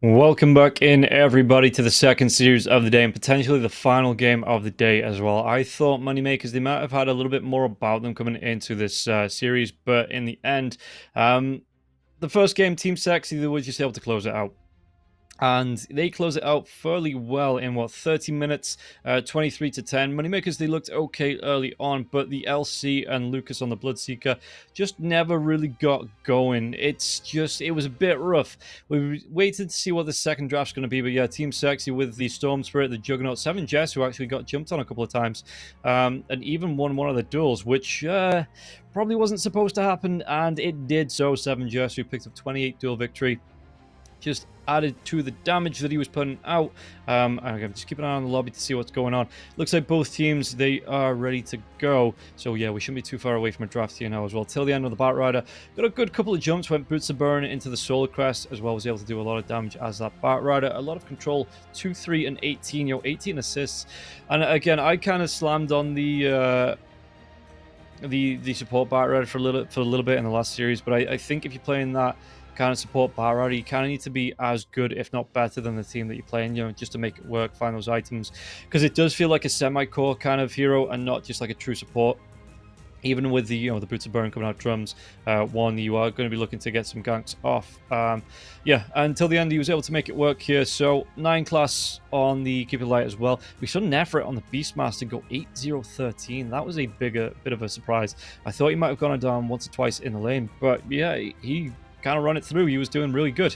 Welcome back in, everybody, to the second series of the day and potentially the final game of the day as well. I thought Moneymakers, they might have had a little bit more about them coming into this series, but in the end, the first game, Team Sexy, they were just able to close it out. And they close it out fairly well in, 30 minutes, 23 to 10. Moneymakers, they looked okay early on, but the LC and Lucas on the Bloodseeker just never really got going. It was a bit rough. We waited to see what the second draft's going to be, but yeah, Team Sexy with the Storm Spirit, the Juggernaut, 7 Jess, who actually got jumped on a couple of times, and even won one of the duels, which probably wasn't supposed to happen, and it did so. 7 Jess, who picked up 28 duel victory, just added to the damage that he was putting out. I'm just keeping an eye on the lobby to see what's going on. Looks like both teams, they are ready to go. So yeah, we shouldn't be too far away from a draft here now as well. Till the end of the Bat Rider, got a good couple of jumps, went Boots of Burn into the Solar Crest as well, was able to do a lot of damage as that Bat Rider. A lot of control, 2, 3, and 18, 18 assists. And again, I kind of slammed on the support Bat Rider for a little bit in the last series, but I think if you're playing that kind of support Bat Rider, you kind of need to be as good, if not better, than the team that you're playing, just to make it work, find those items, because it does feel like a semi-core kind of hero and not just like a true support. Even with the the Boots of Burn coming out drums, one, you are going to be looking to get some ganks off. Yeah, until the end he was able to make it work here. So 9 class on the Cupid Light as well. We saw Nefret on the Beastmaster go 8-0-13. That was a bit of a surprise. I thought he might have gone down once or twice in the lane, but yeah, he kind of run it through. He was doing really good.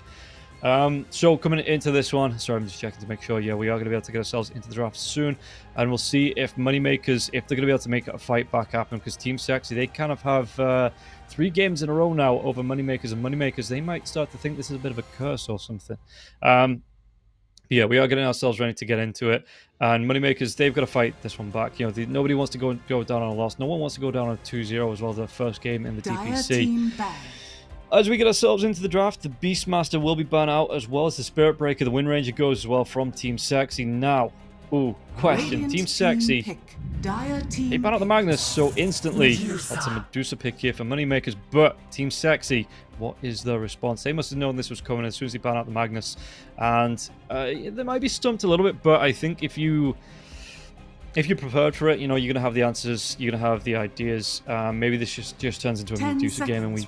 So coming into this one, sorry, I'm just checking to make sure, yeah, we are going to be able to get ourselves into the draft soon, and we'll see if Moneymakers, if they're going to be able to make a fight back happen, because Team Sexy, they kind of have 3 games in a row now over Moneymakers, and Moneymakers, they might start to think this is a bit of a curse or something. Yeah, we are getting ourselves ready to get into it, and Moneymakers, they've got to fight this one back. Nobody wants to go down on a loss. No one wants to go down on a 2-0 as well, the first game in the DPC. As we get ourselves into the draft, the Beastmaster will be banned out, as well as the Spirit Breaker. The Wind Ranger goes as well from Team Sexy. Now, question. Team Sexy, they ban out the Magnus, so instantly, that's a Medusa pick here for Moneymakers. But Team Sexy, what is their response? They must have known this was coming as soon as they ban out the Magnus. And they might be stumped a little bit, but I think if you're prepared for it, you're going to have the answers, you're going to have the ideas. Maybe this just turns into a Medusa game, and we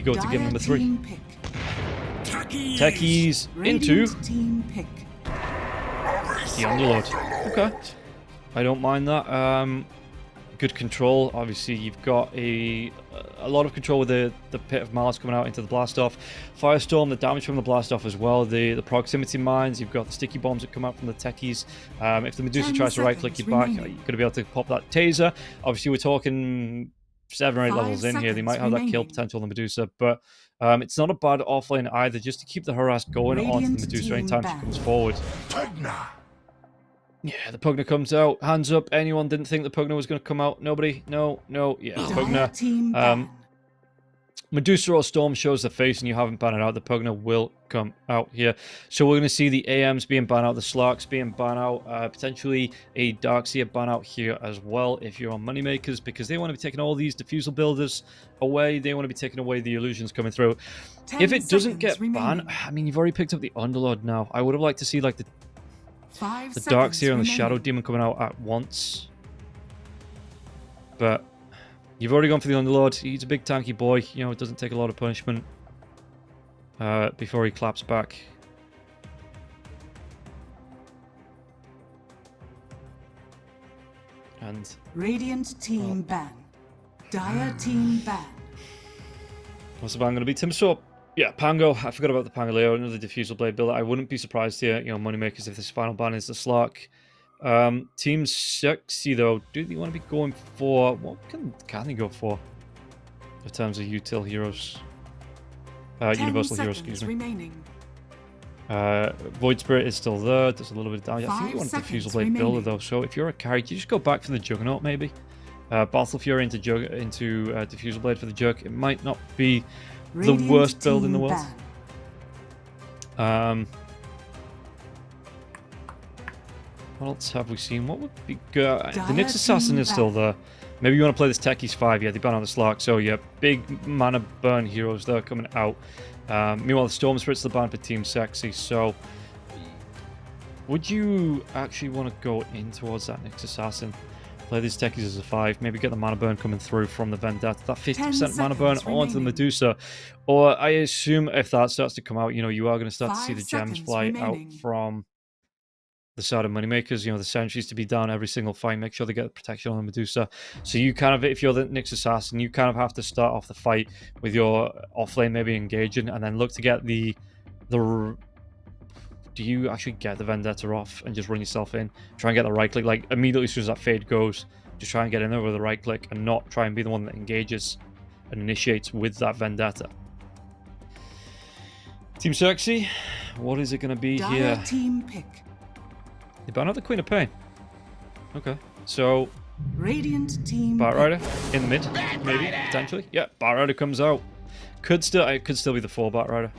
go to game number 3. Techies into the Underlord. Okay, I don't mind that. Good control. Obviously, you've got a lot of control with the Pit of Malice coming out into the Blastoff. Firestorm, the damage from the Blastoff as well. The proximity mines. You've got the sticky bombs that come out from the Techies. If the Medusa tries to right-click you back, you're going to be able to pop that Taser. Obviously, we're talking 7 or 8 levels in here. They might have that kill potential on the Medusa, but it's not a bad offlane either, just to keep the harass going onto the Medusa anytime she comes forward. Yeah, the Pugna comes out. Hands up. Anyone didn't think the Pugna was going to come out? Nobody? No. Yeah, Pugna. Medusa or Storm shows the face and you haven't banned it out, the Pugna will come out here. So we're going to see the AMs being banned out, the Slarks being banned out, potentially a Darkseer ban out here as well if you're on Moneymakers, because they want to be taking all these diffusal builders away. They want to be taking away the illusions coming through. If it doesn't get banned, I mean, you've already picked up the Underlord now. I would have liked to see like the Darkseer and the Shadow Demon coming out at once. But you've already gone for the Underlord. He's a big tanky boy. It doesn't take a lot of punishment before he claps back. And Radiant team ban. Dire team ban. What's the ban going to be? Timsor. Yeah, Pango. I forgot about the Pangoleo, another Diffusal Blade builder. I wouldn't be surprised here, Moneymakers, if this final ban is the Slark. Team Sexy, though, do they want to be going for... What can they go for in terms of util heroes? Universal heroes, excuse me. Void Spirit is still there. Does a little bit of damage. I think you want a Diffusal Blade builder, though. So if you're a carry, you just go back for the Juggernaut, maybe. Battle Fury into Diffusal Blade for the Jug. It might not be the worst build in the world. What else have we seen? What would be good? The Nyx Assassin is still there. Maybe you want to play this Techies 5. Yeah, they ban on the Slark. So yeah, big mana burn heroes there coming out. Meanwhile, the Storm Spirit's the ban for Team Sexy, so would you actually want to go in towards that Nyx Assassin? Play these techies as a 5, maybe get the mana burn coming through from the Vendetta, that 50% mana burn onto the Medusa. Or I assume if that starts to come out, you know, you are going to start to see the gems fly out from the side of Moneymakers, you know, the sentries to be down every single fight, make sure they get the protection on the Medusa. So you kind of, if you're the Nyx Assassin, you kind of have to start off the fight with your offlane maybe engaging, and then look to get the do you actually get the Vendetta off and just run yourself in? Try and get the right click, like immediately as soon as that fade goes, just try and get in there with the right click and not try and be the one that engages and initiates with that Vendetta. Team Sexy, what is it going to be here? Team pick. They ban out the Queen of Pain. Okay, so Radiant team Batrider in the mid, maybe, potentially. Yeah, Batrider comes out. It could still be the 4 Batrider.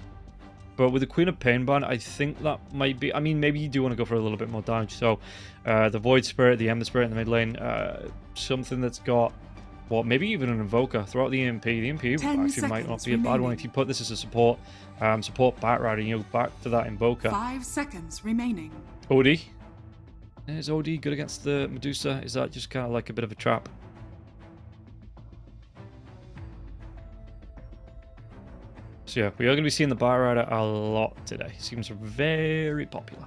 But with the Queen of Pain ban, I think that might be... I mean, maybe you do want to go for a little bit more damage. So, the Void Spirit, the Ember Spirit in the mid lane, something that's got... Well, maybe even an Invoker throughout the EMP. The EMP actually might not be a bad one if you put this as a support Batrider, you know, back to that Invoker. 5 seconds remaining. OD. Is OD good against the Medusa? Is that just kind of like a bit of a trap? So yeah, we are going to be seeing the Batrider a lot today. Seems very popular.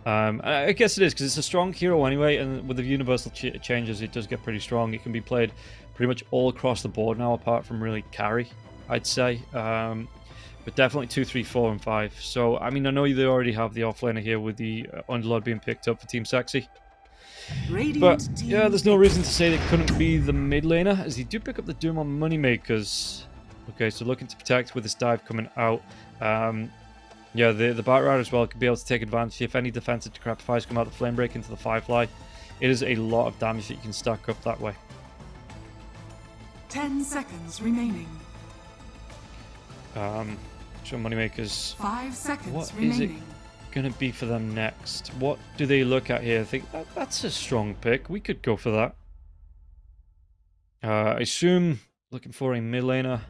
I guess it is, because it's a strong hero anyway, and with the universal changes, it does get pretty strong. It can be played pretty much all across the board now, apart from really carry, I'd say. But definitely 2, 3, 4, and 5. So, I mean, I know they already have the offlaner here with the Underlord being picked up for Team Sexy. But, yeah, there's no reason to say they couldn't be the mid laner, as they do pick up the Doom on Moneymakers. Okay, so looking to protect with this dive coming out. Yeah, the Batrider as well could be able to take advantage. If any defensive Decrepifers come out, the Flame Break into the Firefly. It is a lot of damage that you can stack up that way. 10 seconds remaining. So Moneymakers. 5 seconds what remaining. Is it going to be for them next? What do they look at here? I think that's a strong pick. We could go for that. I assume looking for a mid laner.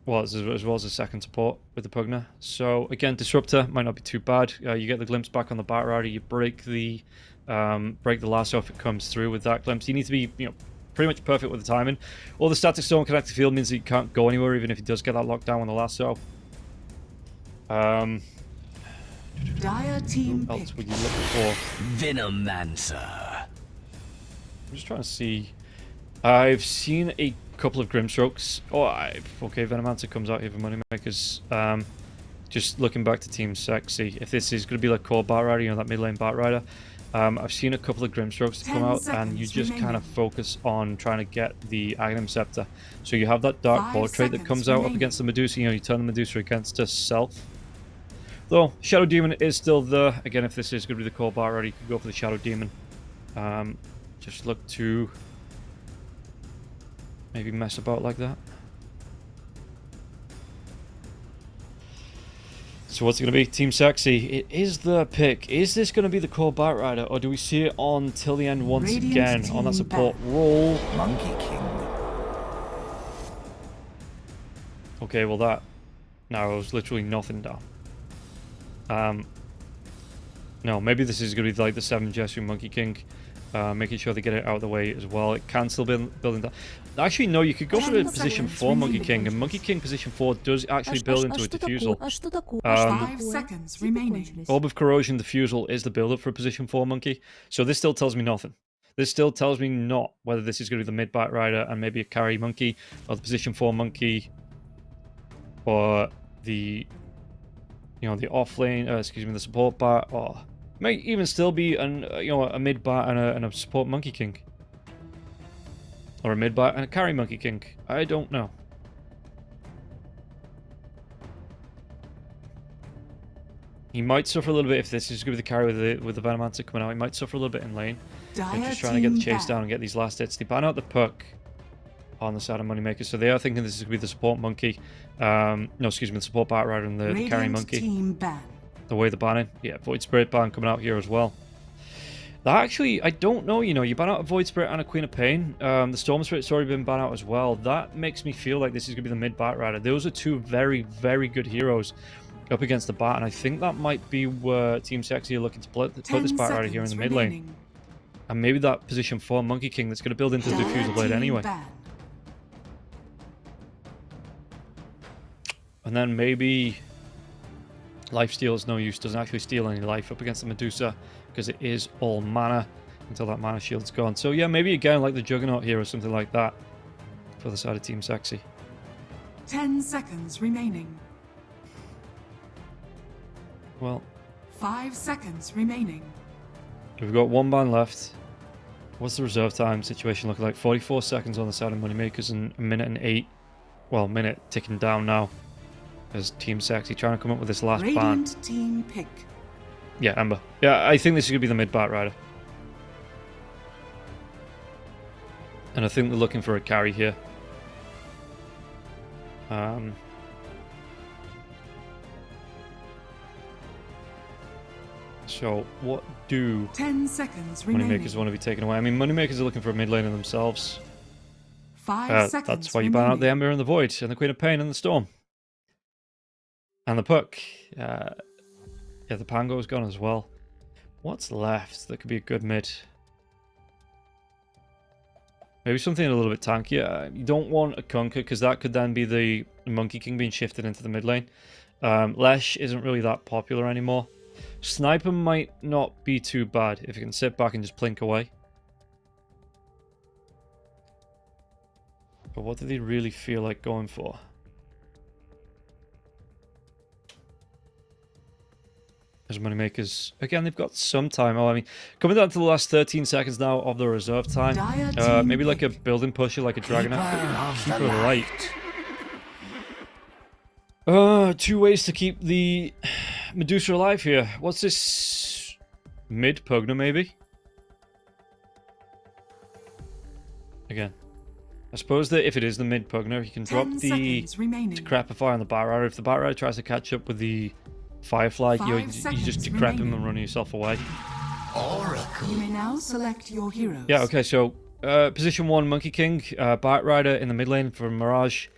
Well, as well as a second support with the Pugna. So again, Disruptor might not be too bad. You get the glimpse back on the Batrider. You break the lasso if it comes through with that glimpse. You need to be, you know, pretty much perfect with the timing. All the static storm connected field means that you can't go anywhere, even if he does get that lockdown on the lasso. Dire team what else would you look for? Venomancer. I'm just trying to see. I've seen a couple of Grimstrokes. Okay, Venomancer comes out here for Moneymakers. Just looking back to Team Sexy, if this is going to be like core Batrider, you know, that mid lane Batrider, I've seen a couple of Grimstrokes to come out, and you just kind of focus on trying to get the Aghanim Scepter. So you have that Dark Portrait that comes out up against the Medusa, you know, you turn the Medusa against herself. Though, Shadow Demon is still there. Again, if this is going to be the core Batrider, you could go for the Shadow Demon. Just look to maybe mess about like that. So what's it going to be? Team Sexy. It is the pick. Is this going to be the core Batrider, or do we see it on till the end once again on that support role? Monkey King. Okay, well that narrows literally nothing down. No, maybe this is going to be like the 7 Jesu Monkey King. Making sure they get it out of the way as well. It can still be building that. Actually, no, you could go for the position 4 Monkey King, and Monkey King position 4 does actually build into a diffusal. 5 seconds remaining. Orb of Corrosion diffusal is the build-up for a position 4 Monkey, so this still tells me nothing. This still tells me not whether this is going to be the mid Batrider and maybe a carry Monkey, or the position 4 Monkey, or the, you know, the off lane, excuse me, the support Bat, or may even still be a mid Bat and a support Monkey King. Or a mid Bat and a carry Monkey King. I don't know. He might suffer a little bit if this is going to be the carry with the Venomancer coming out. He might suffer a little bit in lane. They're just trying to get the chase down and get these last hits. They ban out the Puck on the side of Moneymakers, so they are thinking this is going to be the support Monkey. No, excuse me, the support Batrider and the carry Monkey. The way the banning. Yeah, Void Spirit ban coming out here as well. That actually, I don't know, you know, you ban out a Void Spirit and a Queen of Pain. The Storm Spirit's already been banned out as well. That makes me feel like this is going to be the mid Bat Rider. Those are two very, very good heroes up against the Bat, and I think that might be where Team Sexy are looking to put this Bat Rider here in the mid lane. And maybe that position for Monkey King that's going to build into the Diffuser Blade anyway. And then maybe Lifesteal is no use, doesn't actually steal any life up against the Medusa, because it is all mana until that mana shield's gone. So yeah, maybe again like the Juggernaut here or something like that for the side of Team Sexy. 10 seconds remaining. Well, 5 seconds remaining. we've got one ban left. What's the reserve time situation looking like? 44 seconds on the side of Moneymakers and a minute and 8. Well, minute ticking down now as Team Sexy trying to come up with this last ban. Radiant team pick. Yeah, Ember. Yeah, I think this is going to be the mid Bat Rider. And I think they're looking for a carry here. So, what do 10 seconds remaining. Moneymakers want to be taken away? I mean, Moneymakers are looking for a mid laner themselves. 5 seconds That's why you ban out the Ember and the Void, and the Queen of Pain and the Storm. And the Puck. Yeah, the Pango's gone as well. What's left that could be a good mid? Maybe something a little bit tankier. You don't want a Kunkka, because that could then be the Monkey King being shifted into the mid lane. Lesh isn't really that popular anymore. Sniper might not be too bad if you can sit back and just plink away. But what do they really feel like going for? As Moneymakers, again, they've got some time. Oh, I mean, coming down to the last 13 seconds now of the reserve time. Maybe like a building pusher, like a Dragonite. Keeper of the Light. 2 ways to keep the Medusa alive here. What's this? Mid Pugna, maybe? Again. I suppose that if it is the mid Pugna, you can drop the Decrepify on the Bat Rider. If the Bat Rider tries to catch up with the Firefly, you just decrep him and run yourself away. Oracle. You may now select your heroes. Yeah, okay, so position 1, Monkey King, Bat Rider in the mid lane for Mirage.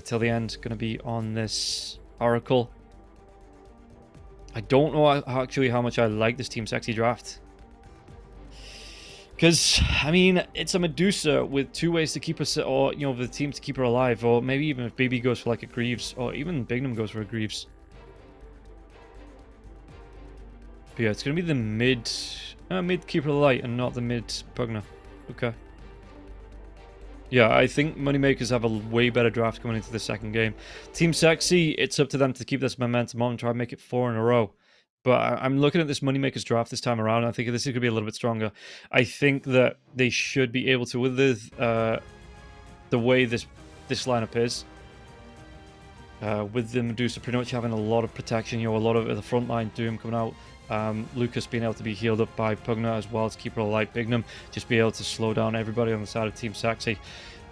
Till the end, going to be on this Oracle. I don't know actually how much I like this Team Sexy draft. Because, I mean, it's a Medusa with 2 ways to keep her, or, you know, the team to keep her alive, or maybe even if BB goes for like a Greaves, or even Bignum goes for a Greaves. But yeah, it's going to be the mid Keeper of the Light and not the mid Pugna. Okay. Yeah, I think Moneymakers have a way better draft coming into the second game. Team Sexy, it's up to them to keep this momentum on and try and make it 4 in a row. But I'm looking at this Moneymakers draft this time around, and I think this is going to be a little bit stronger. I think that they should be able to, with the way this lineup is, with the Medusa pretty much having a lot of protection, you know, a lot of the frontline Doom coming out, Lucas being able to be healed up by Pugna as well to keep her alive, Bignum just be able to slow down everybody on the side of Team Sexy,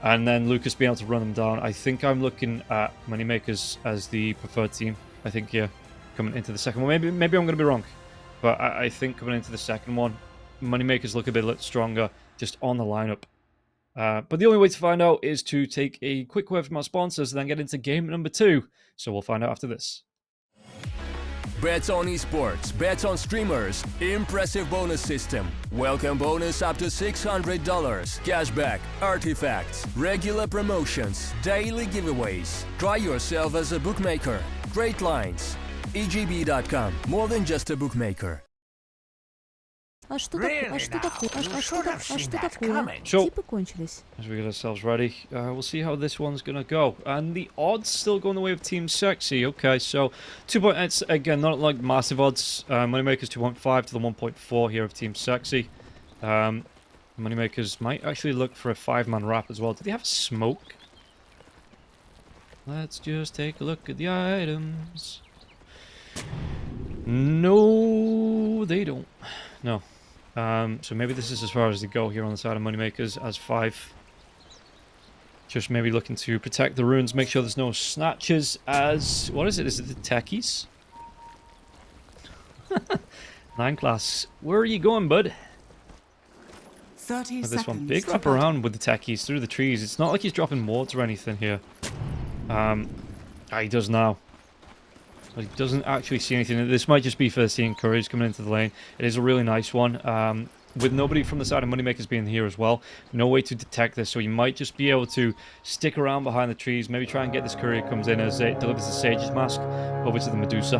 and then Lucas being able to run them down. I think I'm looking at Moneymakers as the preferred team. I think, yeah, coming into the second one. Maybe I'm going to be wrong, but I think coming into the second one, Moneymakers look a bit stronger just on the lineup. But the only way to find out is to take a quick word from our sponsors and then get into game number 2. So we'll find out after this. Bets on esports, bets on streamers, impressive bonus system, welcome bonus up to $600, cashback, artifacts, regular promotions, daily giveaways. Try yourself as a bookmaker. Great lines. EGB.com, more than just a bookmaker. So, Типы кончились. as we get ourselves ready, we'll see how this one's going to go. And the odds still going the way of Team Sexy. Okay, so 2 point, it's again not like massive odds. Moneymakers 2.5 to the 1.4 here of Team Sexy. Moneymakers might actually look for a 5-man wrap as well. Do they have smoke? Let's just take a look at the items. No, they don't. No. So maybe this is as far as they go here on the side of Moneymakers as 5. Just maybe looking to protect the runes, make sure there's no snatches as... What is it? Is it the techies? 9 class. Where are you going, bud? 30 With this one. seconds Big to wrap battle. around with the techies through the trees. It's not like he's dropping wards or anything here. He does now. So he doesn't actually see anything. This might just be for seeing courage coming into the lane. It is a really nice one. With nobody from the side of Moneymakers being here as well, no way to detect this, so you might just be able to stick around behind the trees, maybe try and get this courier comes in as it delivers the Sage's Mask over to the Medusa.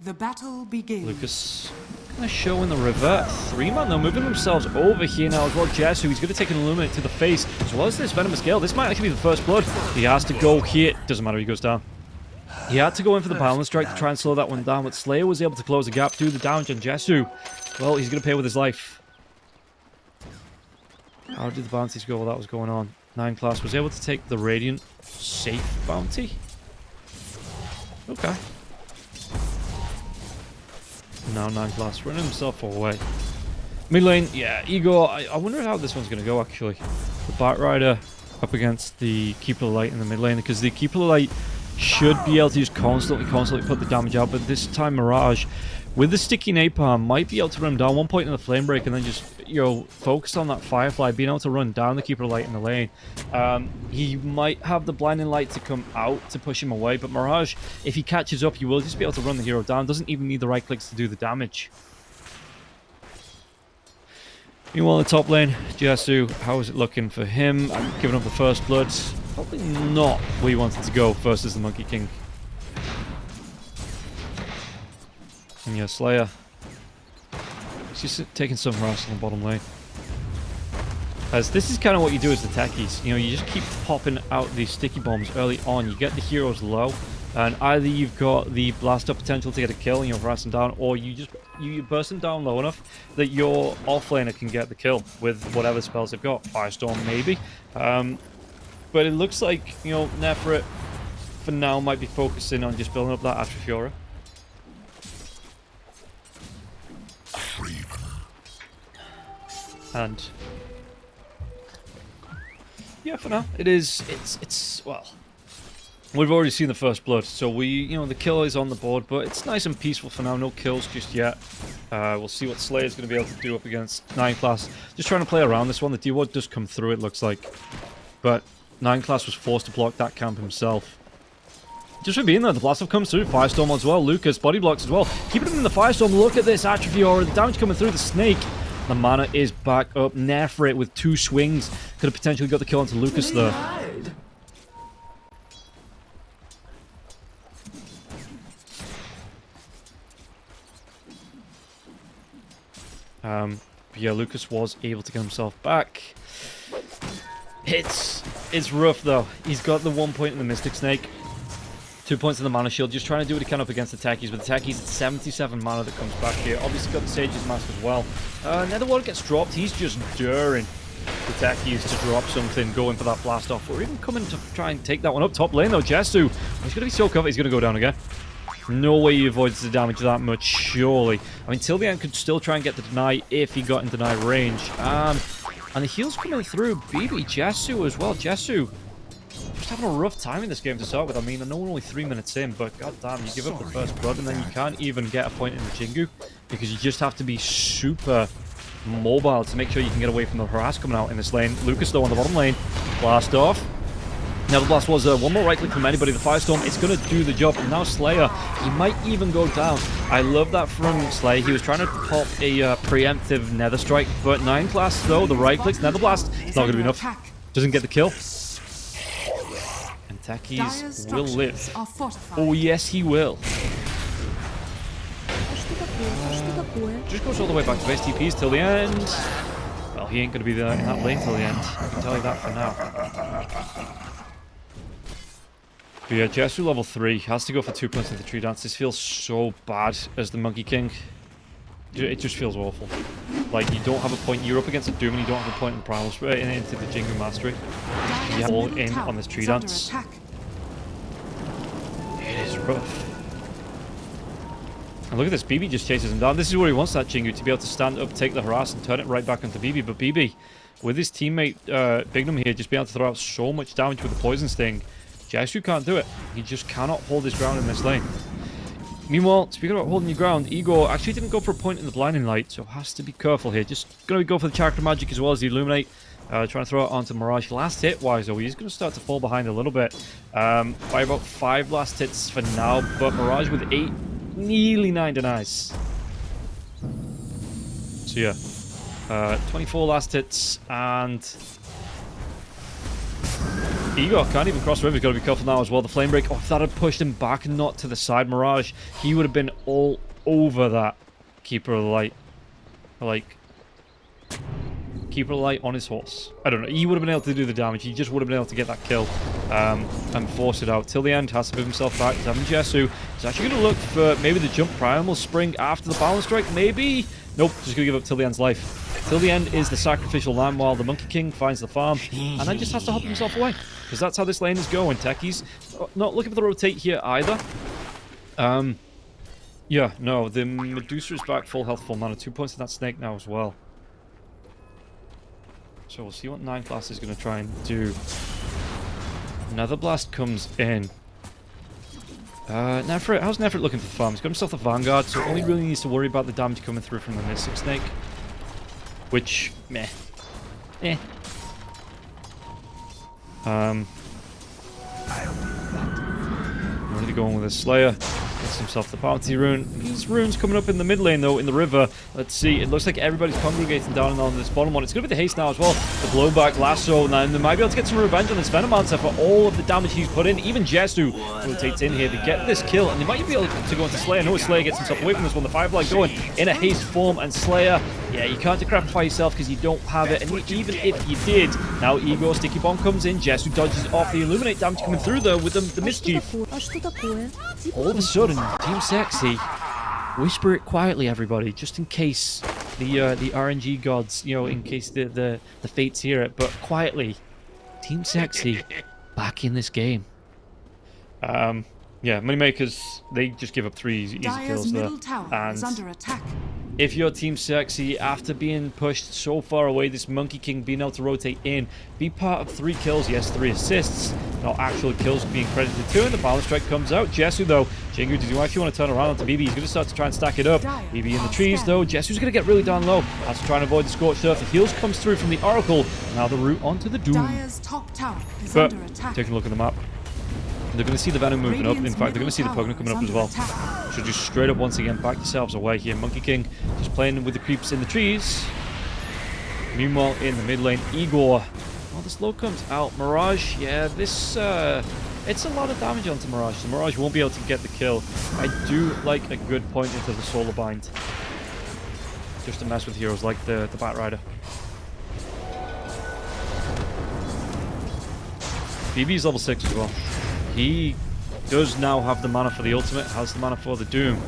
The battle begins. Lucas kind of showing the revert. 3-man though, moving themselves over here now as well. Jesu, he's going to take an Illuminate to the face, as well as this Venomous Gale. This might actually be the first blood. He has to go here. Doesn't matter, he goes down. He had to go in for the Balance Strike to try and slow that one down, but Slayer was able to close the gap, do the damage on Jesu. Well, he's going to pay with his life. How did the bounties go while that was going on? 9 class was able to take the Radiant safe bounty. Okay. Now 9 class running himself away. Mid lane, yeah, Igor. I wonder how this one's going to go, actually. The Bat Rider up against the Keeper of the Light in the mid lane, because the Keeper of the Light should be able to just constantly put the damage out, but this time Mirage, with the sticky napalm, might be able to run him down one point in the flame break and then just, focus on that Firefly, being able to run down the Keeper of the Light in the lane. He might have the Blinding Light to come out to push him away, but Mirage, if he catches up, he will just be able to run the hero down. Doesn't even need the right clicks to do the damage. Meanwhile, in the top lane, Jesu, how is it looking for him? Giving up the first blood. Probably not where he wanted to go versus the Monkey King. And yeah, Slayer. He's just taking some harass on the bottom lane. As this is kind of what you do as the techies. You just keep popping out these sticky bombs early on. You get the heroes low, and either you've got the blast up potential to get a kill and you're harassing down, or you burst them down low enough that your offlaner can get the kill with whatever spells they've got. Firestorm maybe. But it looks like, Nefrit for now might be focusing on just building up that Atrifiora. And yeah, for now, well, we've already seen the first blood, so the kill is on the board, but it's nice and peaceful for now. No kills just yet. We'll see what Slayer's going to be able to do up against 9 class. Just trying to play around this one. The D-Ward does come through, it looks like. But 9 class was forced to block that camp himself. Just for being there, the blast off comes through. Firestorm as well. Lucas body blocks as well. Keeping him in the Firestorm. Look at this Atrifiora. The damage coming through the snake. The mana is back up. Nefrit with 2 swings. Could have potentially got the kill onto Lucas there. Yeah, Lucas was able to get himself back. It's rough though. He's got the 1 point in the Mystic Snake, 2 points in the Mana Shield, just trying to do what he can up against the techies, but the techies, it's 77 mana that comes back here. Obviously got the Sage's Mask as well. Netherworld gets dropped. He's just daring the techies to drop something, going for that blast off, or even coming to try and take that one up. Top lane though, Jesu. He's going to be so covered, he's going to go down again. No way he avoids the damage that much, surely. I mean, till the end could still try and get the deny if he got in deny range. And the heals coming through. BB, Jesu as well. Jesu just having a rough time in this game to start with. I mean, I know we're only 3 minutes in, but goddamn, you give up the first blood and then you can't even get a point in the Jingu, because you just have to be super mobile to make sure you can get away from the harass coming out in this lane. Lucas, though, on the bottom lane. Blast off. Now the blast was one more right click from anybody. The Firestorm, it's going to do the job. And now Slayer, he might even go down. I love that from Slayer. He was trying to pop a preemptive Nether Strike, but 9 class though, the right clicks, Nether Blast, it's not going to be enough. Doesn't get the kill. And techies will live. Oh yes, he will. Just goes all the way back to base TPs till the end. Well, he ain't going to be there in that lane till the end. I can tell you that for now. But yeah, Jesu level 3 has to go for 2 points into the tree dance. This feels so bad as the Monkey King. It just feels awful. Like, you don't have a point. You're up against a Doom and you don't have a point in Primal Spray into the Jingu Mastery. You're all in on this tree dance. It is rough. And look at this. BB just chases him down. This is where he wants that Jingu, to be able to stand up, take the harass, and turn it right back onto BB. But BB, with his teammate Bignum here, just being able to throw out so much damage with the Poison Sting, Jesu can't do it. He just cannot hold his ground in this lane. Meanwhile, speaking about holding your ground, Igor actually didn't go for a point in the blinding light, so has to be careful here. Just going to go for the chakra magic as well as the illuminate. Trying to throw it onto Mirage. Last hit wise, though, he's going to start to fall behind a little bit. By about 5 last hits for now, but Mirage with 8, nearly 9 denies. So yeah, 24 last hits, and Igor can't even cross the river. He's got to be careful now as well. The flame break. Oh, if that had pushed him back and not to the side, Mirage, he would have been all over that Keeper of the Light. Like, Keeper of the Light on his horse. I don't know. He would have been able to do the damage. He just would have been able to get that kill and force it out. Till the end, has to move himself back. He's having Jesu. He's actually going to look for maybe the jump primal spring after the balance strike. Maybe. Nope. Just going to give up Till the End's life. Till the End is the sacrificial lamb while the Monkey King finds the farm. And then just has to hop himself away. Because that's how this lane is going. Techies not looking for the rotate here either. Yeah, no. The Medusa is back full health, full mana. 2 points in that snake now as well. So we'll see what 9 class is going to try and do. Another blast comes in. Nefrit, how's Nefrit looking for the farm? He's got himself the Vanguard, so only really needs to worry about the damage coming through from the Mystic Snake. Which, meh. Eh. Where are they going with his Slayer? Gets himself the bounty rune. These runes coming up in the mid lane though, in the river. Let's see. It looks like everybody's congregating down on this bottom one. It's going to be the haste now as well. The blowback lasso. Now they might be able to get some revenge on this Venomancer for all of the damage he's put in. Even Jesu rotates in here to get this kill, and they might be able to go into Slayer. No, Slayer gets himself away from this one. The Firefly going in a haste form, and Slayer, yeah, you can't decrepify yourself because you don't have it. And even if you did, now Igor Sticky Bomb comes in. Jesu dodges off the Illuminate damage coming through though with the Mischief. All of a sudden, Team Sexy, whisper it quietly, everybody, just in case the RNG gods, you know, in case the fates hear it. But quietly, Team Sexy back in this game. Yeah, Moneymakers, they just give up 3 easy kills there. And under attack. if you're Team Sexy, after being pushed so far away, this Monkey King being able to rotate in, be part of 3 kills, yes, 3 assists, not actual kills being credited to, and the balance strike comes out. Jesu, though, Jingu, did you actually want to turn around onto BB? He's going to start to try and stack it up. BB in the trees, though. Jesu's going to get really down low. Has to try and avoid the Scorched Earth. The heals comes through from the Oracle. Now the route onto the Doom. But, taking a look at the map, they're going to see the Venom moving up. In fact, they're going to see the Pugna coming up as well. So just straight up once again, back yourselves away here. Monkey King just playing with the creeps in the trees. Meanwhile, in the mid lane, Igor. Oh, the slow comes out. Mirage, yeah, this, it's a lot of damage onto Mirage. So Mirage won't be able to get the kill. I do like a good point into the Solar Bind. Just to mess with heroes like the Bat Rider. BB's level 6 as well. He does now have the mana for the ultimate, has the mana for the Doom.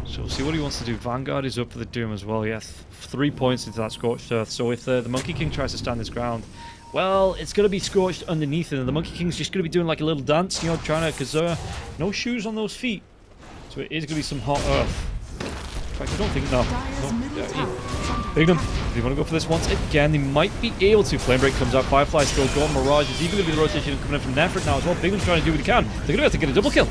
So we'll see what he wants to do. Vanguard is up for the Doom as well. Yeah, 3 points into that Scorched Earth. So if the Monkey King tries to stand his ground, well, it's going to be scorched underneath it, and the Monkey King's just going to be doing like a little dance, you know, trying to, because no shoes on those feet. So it is going to be some hot earth. In fact, I don't think, no. Bignum, if you want to go for this once again, they might be able to. Flame Break comes out, Firefly still gone, Mirage is even going to be the rotation coming in from Nefrit now as well. Bignum's trying to do what he can. They're going to be able to get a double kill.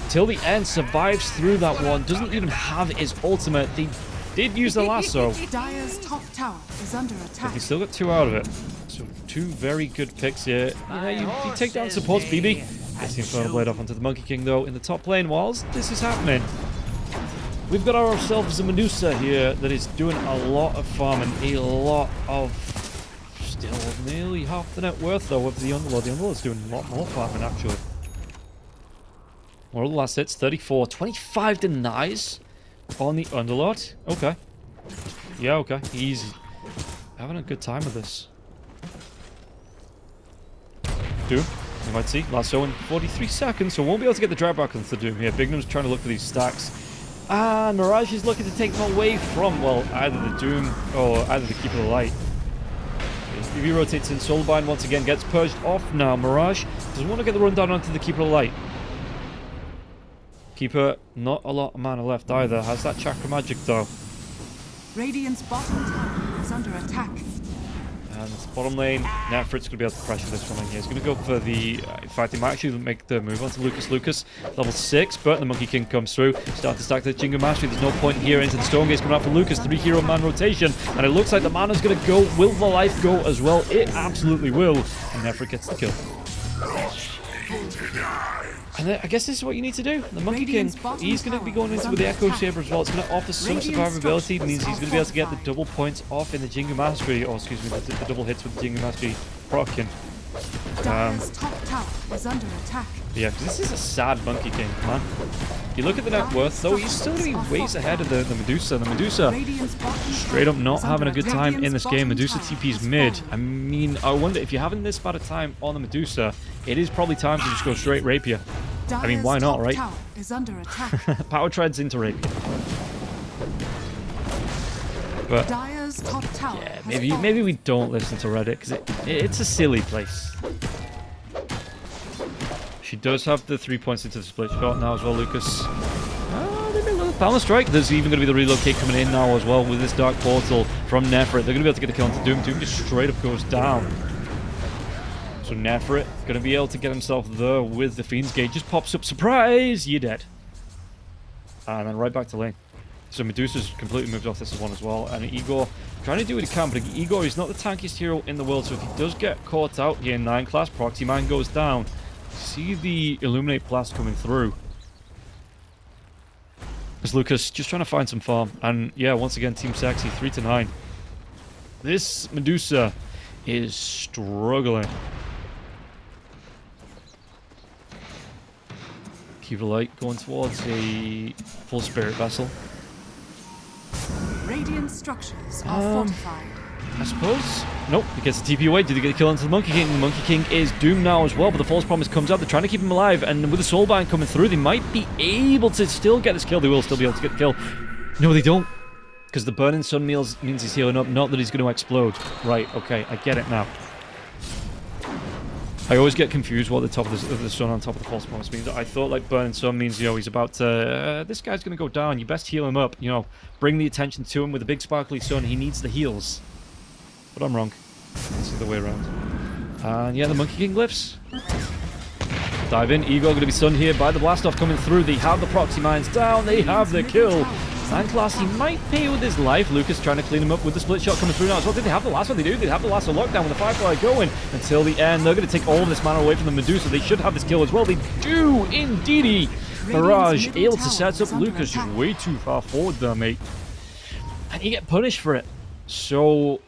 Till the end, survives through that one, doesn't even have his ultimate. They did use the lasso. Dire's top tower is under attack. But he still got 2 out of it. So 2 very good picks here. Yeah, you take down supports, BB. Gets the Infernal Blade off onto the Monkey King though in the top lane whilst this is happening. We've got ourselves a Medusa here that is doing a lot of farming, a lot of, still nearly half the net worth though of the Underlord. The Underlord's doing a lot more farming actually. What are the last hits? 34, 25 denies on the Underlord. Okay. Yeah, okay. He's having a good time with this. Doom, you might see. Lasso in 43 seconds, so won't be able to get the drag back onto the Doom here. Bignum's trying to look for these stacks. And Mirage is looking to take them away from, well, either the Doom or either the Keeper of the Light. BB rotates in, Soul Bind once again, gets purged off now. Mirage doesn't want to get the run down onto the Keeper of the Light. Keeper, not a lot of mana left either. Has that chakra magic though. Radiant's bottom tower is under attack. And bottom lane, Nefrit's going to be able to pressure this one in here. He's going to go for the... in fact, he might actually make the move onto Lucas. Lucas, level 6, but the Monkey King comes through. Start to stack the Jingo Mastery. There's no point here into the Stonegates coming out for Lucas. 3-hero man rotation. And it looks like the mana's going to go. Will the life go as well? It absolutely will. And Nefrit gets the kill. And then, I guess this is what you need to do. The Monkey King, he's going to be going into with the Echo Saber as well. It's going to offer some survivability. It means he's going to be able to get the double points off in the Jingo Mastery. Or, excuse me, the double hits with the Jingo Mastery proccing. Top tower is under attack. Yeah, because this is a sad Monkey King, man. You look at the net worth, though, he's still going to be ways ahead of the Medusa. The Medusa, straight up not having a good time in this game. Medusa TP's mid. I mean, I wonder if you're having this bad a time on the Medusa, it is probably time to just go straight Rapier. I mean, why not, right? Is under attack. Power treads into Rapier. But yeah, maybe we don't listen to Reddit, because it's a silly place. She does have the 3 points into the split shot now as well, Lucas. They make another Balance Strike. There's even going to be the relocate coming in now as well with this Dark Portal from Nefrit. They're going to be able to get a kill onto Doom. Doom just straight up goes down. So Nefrit going to be able to get himself there with the Fiend's Gate. Just pops up. Surprise! You're dead. And then right back to lane. So Medusa's completely moved off this one as well. And Igor trying to do what he can, but Igor is not the tankiest hero in the world. So if he does get caught out here in 9 class, Proxy Man goes down. See the Illuminate Blast coming through. As Lucas just trying to find some farm. And yeah, once again, Team Sexy 3-9. This Medusa is struggling. Keep the light going towards a full Spirit Vessel. Radiant structures are fortified. I suppose. Nope, he gets the TP away. Did he get a kill onto the Monkey King? The Monkey King is doomed now as well, but the False Promise comes out. They're trying to keep him alive, and with the Soulbind coming through, they might be able to still get this kill. They will still be able to get the kill. No, they don't. Because the Burning Sun means he's healing up, not that he's going to explode. Right, okay, I get it now. I always get confused what the top of the sun on top of the False Promise means. I thought like Burning Sun means, you know, he's about to... this guy's going to go down. You best heal him up, you know. Bring the attention to him with a big sparkly sun. He needs the heals. But I'm wrong. It's the other way around. And yeah, the Monkey King lifts. Dive in. Igor going to be stunned here by the Blastoff coming through. They have the Proxy Mines down. They have the kill. And class, he might pay with his life. Lucas trying to clean him up with the split shot coming through now as well. Did they have the last one? They do. They have the last one lockdown with the Firefly going until the end. They're going to take all of this mana away from the Medusa. They should have this kill as well. They do indeedy. Mirage able to set up Lucas just way too far forward there, mate. And you get punished for it. So...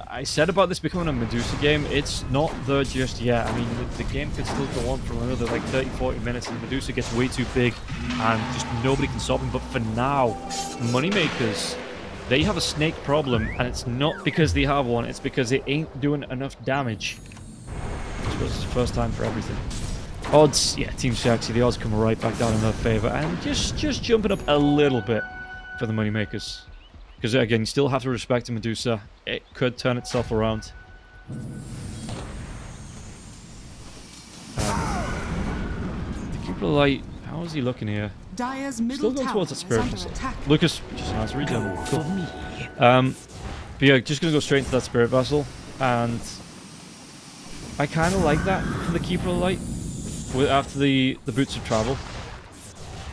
I said about this becoming a Medusa game, it's not there just yet. I mean, the game could still go on for another like 30-40 minutes and Medusa gets way too big and just nobody can stop him. But for now, Moneymakers, they have a snake problem, and it's not because they have one, it's because it ain't doing enough damage. I suppose it's the first time for everything. Odds, yeah, Team Sexy, the odds come right back down in their favor, and just jumping up a little bit for the Moneymakers. Because again, you still have to respect Medusa. It could turn itself around. The Keeper of Light, how is he looking here? Still going towards that Spirit Vessel. Lucas just has regen. Cool. But yeah, just going to go straight into that Spirit Vessel. And I kind of like that for the Keeper of Light after the Boots of Travel.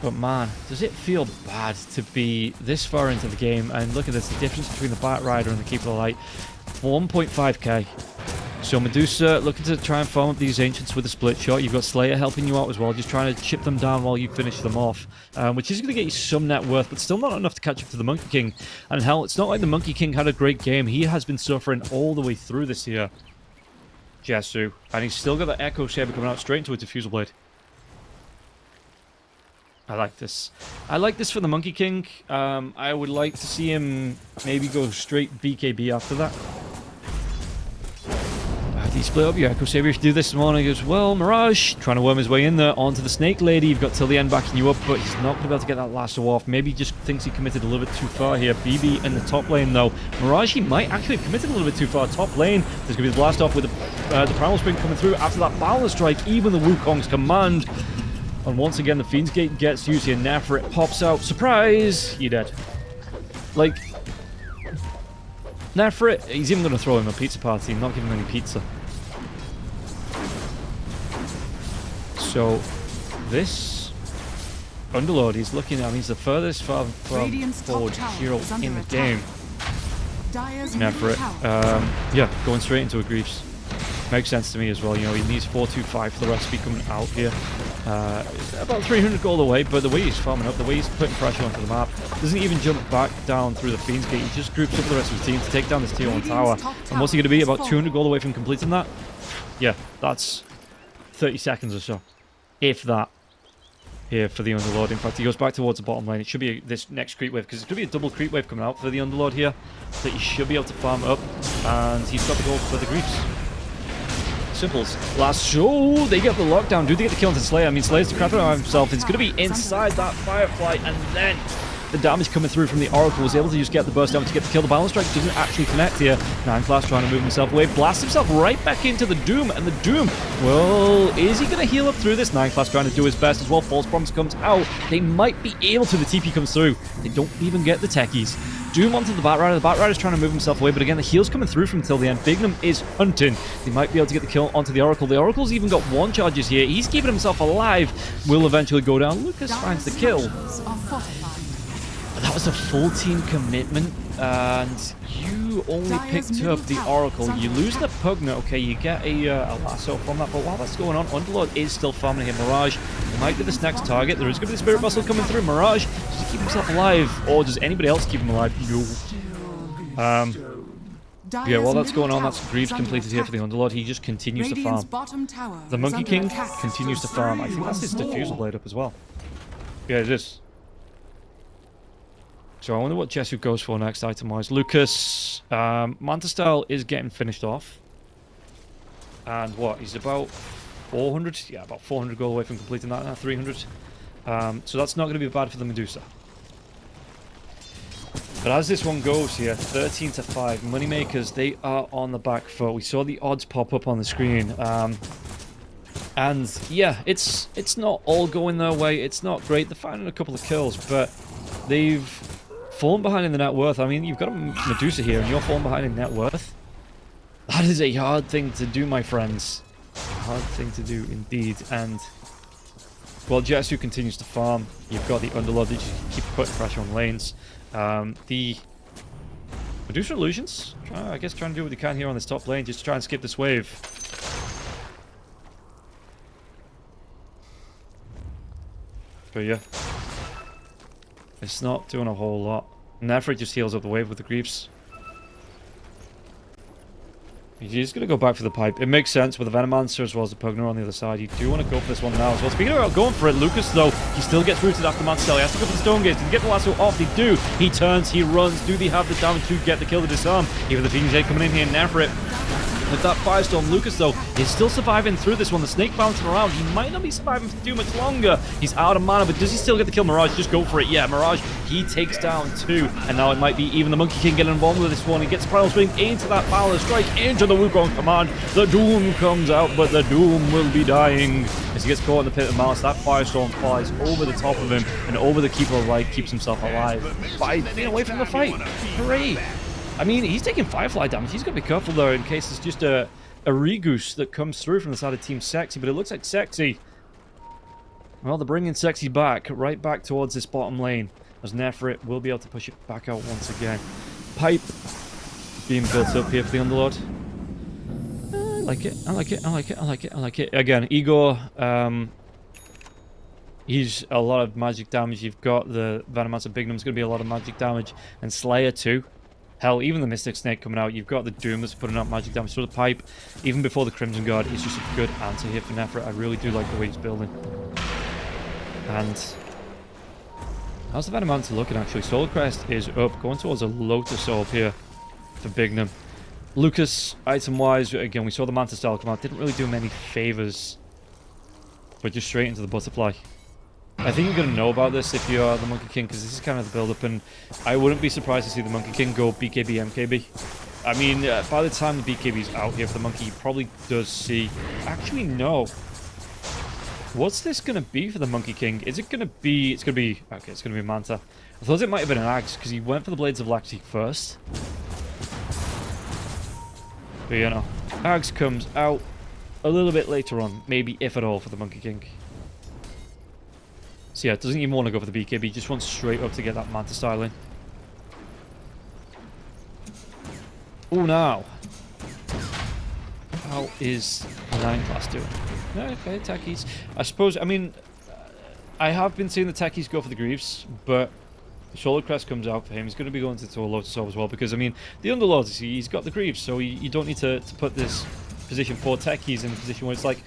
But man, does it feel bad to be this far into the game and look at this, the difference between the Bat Rider and the Keeper of Light, 1.5k. So Medusa looking to try and farm up these Ancients with a split shot. You've got Slayer helping you out as well, just trying to chip them down while you finish them off, which is going to get you some net worth, but still not enough to catch up to the Monkey King. And hell, it's not like the Monkey King had a great game. He has been suffering all the way through this year, Jesu, and he's still got that Echo Saber coming out straight into a Diffusal Blade. I like this. I like this for the Monkey King. I would like to see him maybe go straight BKB after that. Do you split up your Echo Saber if you do this morning as well? Mirage trying to worm his way in there onto the Snake Lady. You've got till the end backing you up, but he's not going to be able to get that lasso off. Maybe he just thinks he committed a little bit too far here. BB in the top lane though. Mirage, he might actually have committed a little bit too far. Top lane, there's going to be the blast off with the Primal Spring coming through after that Balance Strike. Even the Wukong's command. And once again, the Fiend's Gate gets used here. Nefrit pops out. Surprise! You're dead. Like, Nefrit, he's even going to throw him a pizza party and not give him any pizza. So, this Underlord, he's looking at him. He's the furthest forward hero in the game. Nefrit. Yeah, going straight into a Greaves. Makes sense to me as well. You know, he needs 425 for the recipe coming out here. About 300 gold away, but the way he's farming up, the way he's putting pressure onto the map, doesn't even jump back down through the Fiend's Gate. He just groups up the rest of his team to take down this tier 1 tower. And what's he going to be? About 200 gold away from completing that? Yeah, that's 30 seconds or so. If that. Here for the Underlord. In fact, he goes back towards the bottom lane. It should be this next creep wave, because it could be a double creep wave coming out for the Underlord here. That he should be able to farm up. And he's got the gold for the Greaves. Simples. Last show, they get the lockdown. Do they get the kill into Slayer? I mean, Slayer's the crap out of himself. It's going to be inside that Firefly, and then the damage coming through from the Oracle was able to just get the burst damage to get the kill. The balance strike doesn't actually connect here. 9class trying to move himself away, blasts himself right back into the Doom, and the Doom, well, is he going to heal up through this? 9class trying to do his best as well. False Promise comes out. They might be able to. The TP comes through. They don't even get the techies. Doom onto the Batrider. The Batrider's trying to move himself away, but again, the heal's coming through from until the end. Bignum is hunting. They might be able to get the kill onto the Oracle. The Oracle's even got 1 charges here. He's keeping himself alive. Will eventually go down. Lucas finds the kill. That was a full team commitment, and you only picked up the Oracle. You lose the Pugna. Okay, you get a lasso from that, but while that's going on, Underlord is still farming here. Mirage might be this next target. There is going to be the Spirit Vessel coming through. Mirage, does he keep himself alive, or does anybody else keep him alive? No. Yeah, while that's going on, that's Greaves completed here for the Underlord. He just continues to farm. The Monkey King continues to farm. I think that's his Diffusal Blade up as well. Yeah, it is. So I wonder what Jesu goes for next item-wise. Lucas, Manta Style is getting finished off. And what? He's about 400? Yeah, about 400 gold away from completing that now, 300. So that's not going to be bad for the Medusa. But as this one goes here, 13-5, Moneymakers, they are on the back foot. We saw the odds pop up on the screen. And yeah, it's not all going their way. It's not great. They're finding a couple of kills, but they've fallen behind in the net worth. I mean, you've got a Medusa here, and you're falling behind in net worth. That is a hard thing to do, my friends. A hard thing to do, indeed. And, well, Jesu continues to farm. You've got the Underlord that just keep putting pressure on lanes. The Medusa Illusions, I guess trying to do what they can here on this top lane, just to try and skip this wave. But yeah. It's not doing a whole lot. Nefrit just heals up the wave with the Greaves. He's going to go back for the pipe. It makes sense with the Venomancer as well as the Pugner on the other side. You do want to go for this one now as well. Speaking about going for it, Lucas, though, he still gets rooted after Manstell. He has to go for the Stone Gates. Did he get the lasso off? They do. He turns, he runs. Do they have the damage to get the kill to disarm? Even the Fiend's Gate coming in here, Nefrit. With that Firestorm, Lucas, though, is still surviving through this one. The snake bouncing around. He might not be surviving for too much longer. He's out of mana, but does he still get the kill? Mirage, just go for it. Yeah, Mirage, he takes down 2. And now it might be even the Monkey King getting involved with this one. He gets Primal Swing into that Power Strike, into the Wukong command. The Doom comes out, but the Doom will be dying. As he gets caught in the Pit of Malice, that Firestorm flies over the top of him, and over the Keeper of Light keeps himself alive by being away from the fight. Hooray! I mean, he's taking Firefly damage. He's got to be careful, though, in case it's just a Regoose that comes through from the side of Team Sexy, but it looks like Sexy, well, they're bringing Sexy back, right back towards this bottom lane, as Nefrit will be able to push it back out once again. Pipe being built up here for the Underlord. I like it, I like it, I like it, I like it, I like it. Again, Igor, he's a lot of magic damage. You've got the Venomancer Bignum's going to be a lot of magic damage, and Slayer too. Hell, even the Mystic Snake coming out, you've got the Doom that's putting out magic damage. So the Pipe, even before the Crimson Guard, is just a good answer here for Nefrit. I really do like the way he's building. And how's the Venomancer looking, actually? Soul Crest is up, going towards a Lotus Orb here for Bignum. Lucas, item-wise, again, we saw the Manta Style come out. Didn't really do him any favors, but just straight into the Butterfly. I think you're going to know about this if you are the Monkey King, because this is kind of the build-up, and I wouldn't be surprised to see the Monkey King go BKB, MKB. I mean, by the time the BKB's out here for the Monkey, he probably does see... Actually, no. What's this going to be for the Monkey King? Is it going to be... It's going to be... Okay, it's going to be Manta. I thought it might have been an Axe, because he went for the Blades of Lactic first. But you know, Axe comes out a little bit later on, maybe if at all, for the Monkey King. So yeah, doesn't even want to go for the BKB, just wants straight up to get that Manta style in. Oh, now. How is 9 class doing? Okay, techies. I suppose, I mean, I have been seeing the techies go for the Greaves, but the Solar Crest comes out for him. He's going to be going to a Lotus Orb as well, because, I mean, the Underlord, he's got the Greaves, so you don't need to put this position for techies in a position where it's like,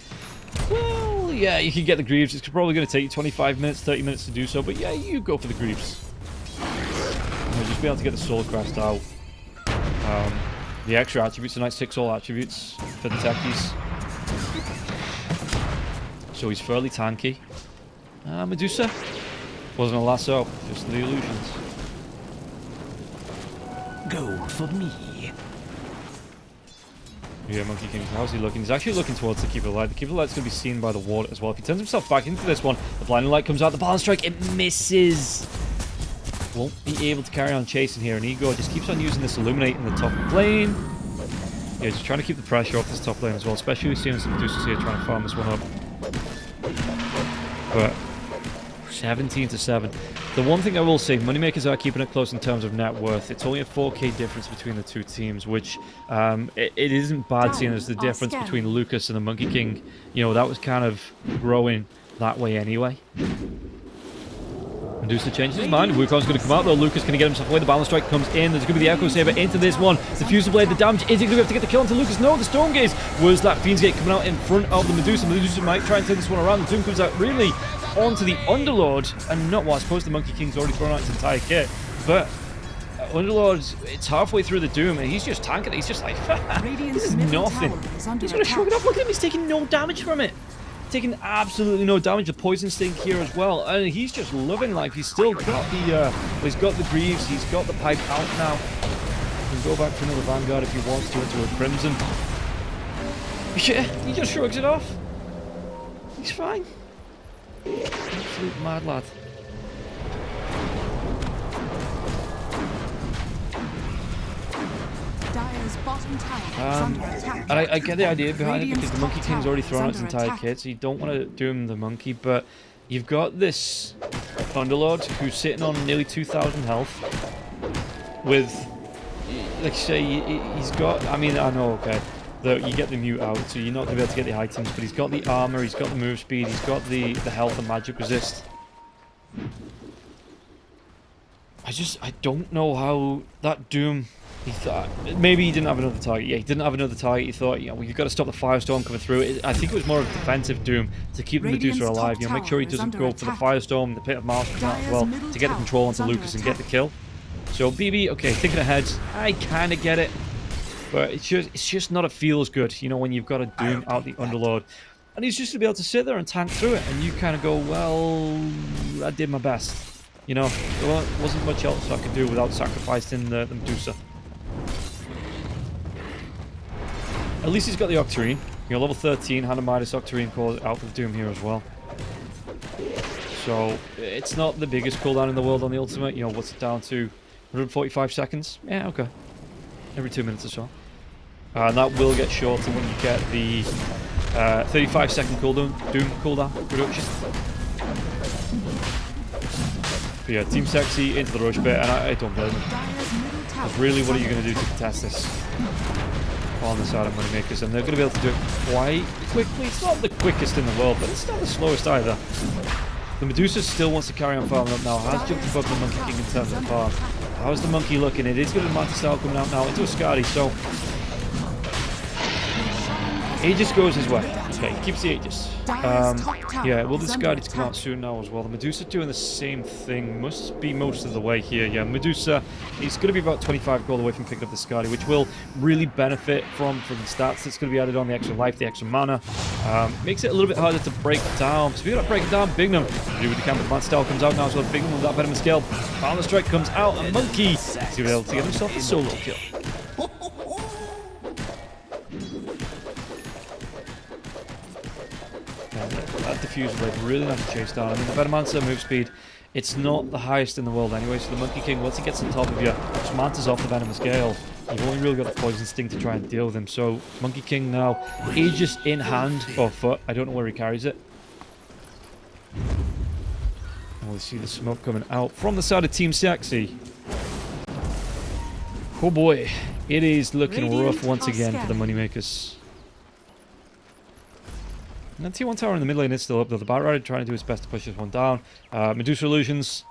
well, yeah, you can get the Greaves. It's probably going to take you 25 minutes, 30 minutes to do so, but yeah, you go for the Greaves. You'll just be able to get the Solar Crest out. The extra attributes are nice 6 all attributes for the techies. So he's fairly tanky. Medusa wasn't a lasso, just the illusions. Gold for me. Yeah, Monkey King, how's he looking? He's actually looking towards the Keeper Light. The Keeper Light's going to be seen by the water as well. If he turns himself back into this one, the Blinding Light comes out, the Balance Strike, it misses! Won't be able to carry on chasing here, and Ego just keeps on using this Illuminate in the top lane. Yeah, just trying to keep the pressure off this top lane as well, especially seeing some Medusa's here trying to farm this one up. But 17-7. The one thing I will say, Moneymakers are keeping it close in terms of net worth. It's only a 4k difference between the two teams, which it isn't bad seeing as the difference between Lucas and the Monkey King. You know, that was kind of growing that way anyway. Medusa changes his mind. Wukong's going to come out though. Lucas can get himself away. The Balance Strike comes in. There's going to be the Echo Saber into this one. The Fusil Blade, the damage. Is he going to be able to get the kill onto Lucas? No, the Storm Gaze was that Fiend's Gate coming out in front of the Medusa. Medusa might try and turn this one around. The Doom comes out really onto the Underlord. And not what I suppose the Monkey King's already thrown out his entire kit. But Underlord, it's halfway through the Doom and he's just tanking it. He's just like, this is nothing. He's going to shrug it off. Look at him. He's taking no damage from it. Taking absolutely no damage. The Poison Sting here as well, and he's just loving life. He's still got the he's got the Greaves, he's got the pipe out now. He can go back to another Vanguard if he wants to, into a Crimson. Yeah, he just shrugs it off. He's fine. Absolute mad lad. And I get the idea behind it because the Monkey King's already thrown out his entire kit, so you don't want to doom the Monkey, but you've got this Underlord who's sitting on nearly 2,000 health with, like you say, he's got, I mean, I know, okay, you get the mute out, so you're not going to be able to get the items, but he's got the armor, he's got the move speed, he's got the health and magic resist. I don't know how that Doom, he thought, maybe he didn't have another target. Yeah, he didn't have another target. He thought, you know, we've got to stop the Firestorm coming through. I think it was more of a defensive Doom to keep the Medusa alive. You know, make sure he doesn't go for the Firestorm, the Pit of Maelstrom as well, to get the control onto Lucas and get the kill. So BB, okay, thinking ahead, I kind of get it, but it's just not a feels good, you know, when you've got a Doom out the Underlord. And he's just to be able to sit there and tank through it, and you kind of go, well, I did my best. You know, there wasn't much else I could do without sacrificing the Medusa. At least he's got the Octarine. You know, level 13, Hand of Midas Octarine calls out for the Doom here as well. So, it's not the biggest cooldown in the world on the ultimate. You know, what's it down to? 145 seconds? Yeah, okay. Every 2 minutes or so. And that will get shorter when you get the 35-second cooldown, Doom cooldown reduction. But yeah, Team Sexy into the rush bit, and I don't blame him. Because really, what are you going to do to contest this on the side of Moneymakers? And they're going to be able to do it quite quickly. It's not the quickest in the world, but it's not the slowest either. The Medusa still wants to carry on farming up now. Has jumped above the Monkey King in terms of the farm. How's the Monkey looking? It is going to Manta style coming out now into a Skadi, so Aegis goes his way. Okay, he keeps the Aegis. Yeah, will the Skadi come out soon now as well? The Medusa doing the same thing. Must be most of the way here. Yeah, Medusa, he's going to be about 25 gold away from picking up the Skadi, which will really benefit from the stats that's going to be added on, the extra life, the extra mana. Makes it a little bit harder to break down. Speaking of breaking down, Bignum, do with the camp, the Manta style comes out now, so Bignum with that Venomous Scale. Balance Strike comes out, and Monkey is able to get himself a solo kill. That Diffuser Blade really nice to chase down. I mean, the Venomancer move speed, it's not the highest in the world anyway, so the Monkey King, once he gets on top of you, just Mantas off the Venomous Gale, you've only really got the Poison Sting to try and deal with him. So, Monkey King now, Aegis in hand, or foot. I don't know where he carries it. And we'll see the smoke coming out from the side of Team Sexy. Oh boy, it is looking rough once again for the Moneymakers. And T1 Tower in the mid lane is still up though. The Batrider trying to do his best to push this one down. Medusa Illusions.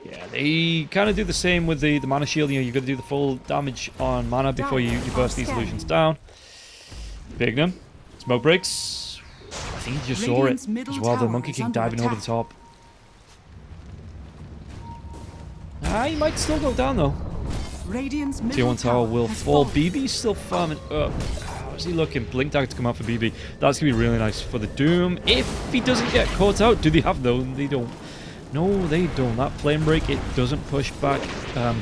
Yeah, they kind of do the same with the mana shield. You know, you've got to do the full damage on mana before you burst these illusions down. Bignum. Smoke breaks. I think he just saw it as well. The Monkey King diving over the top. He might still go down though. Tier 1 tower will fall. BB's still farming up. How's he looking? Blink Dagger to come out for BB. That's going to be really nice for the Doom. If he doesn't get caught out, do they have those? They don't. No, they don't. That Flame Break, it doesn't push back,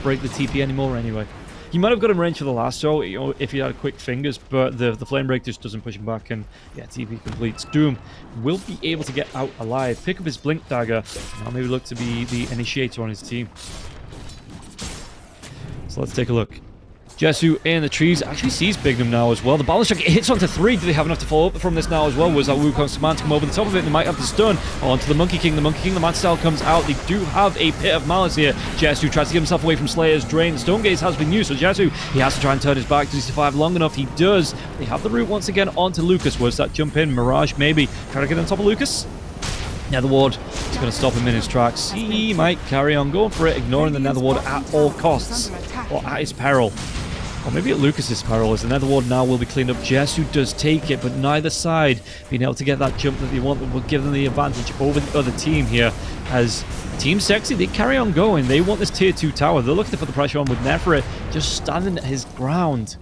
break the TP anymore anyway. He might have got him range for the lasso, you know, if he had quick fingers, but the Flame Break just doesn't push him back, and yeah, TP completes. Doom will be able to get out alive, pick up his Blink Dagger, now maybe look to be the initiator on his team. So let's take a look. Jesu in the trees actually sees Bignum now as well. The balance check hits onto 3. Do they have enough to follow up from this now as well? Was that Wukong's command to come over the top of it? They might have the stun onto the Monkey King. The Monkey King, the Mad Style comes out. They do have a Pit of Malice here. Jesu tries to get himself away from Slayer's Drain. The Stone Gaze has been used, so Jesu, he has to try and turn his back. Does he survive long enough? He does. They have the route once again onto Lucas. Was that jump in? Mirage maybe. Trying to get on top of Lucas. Netherward is going to stop him in his tracks. He might carry on going for it, ignoring the Netherward at all costs. Or at his peril. Or maybe at Lucas's peril, as the Netherward now will be cleaned up. Jesu does take it, but neither side being able to get that jump that they want that will give them the advantage over the other team here. As Team Sexy, they carry on going. They want this tier 2 tower. They're looking to put the pressure on with Neferet just standing at his ground.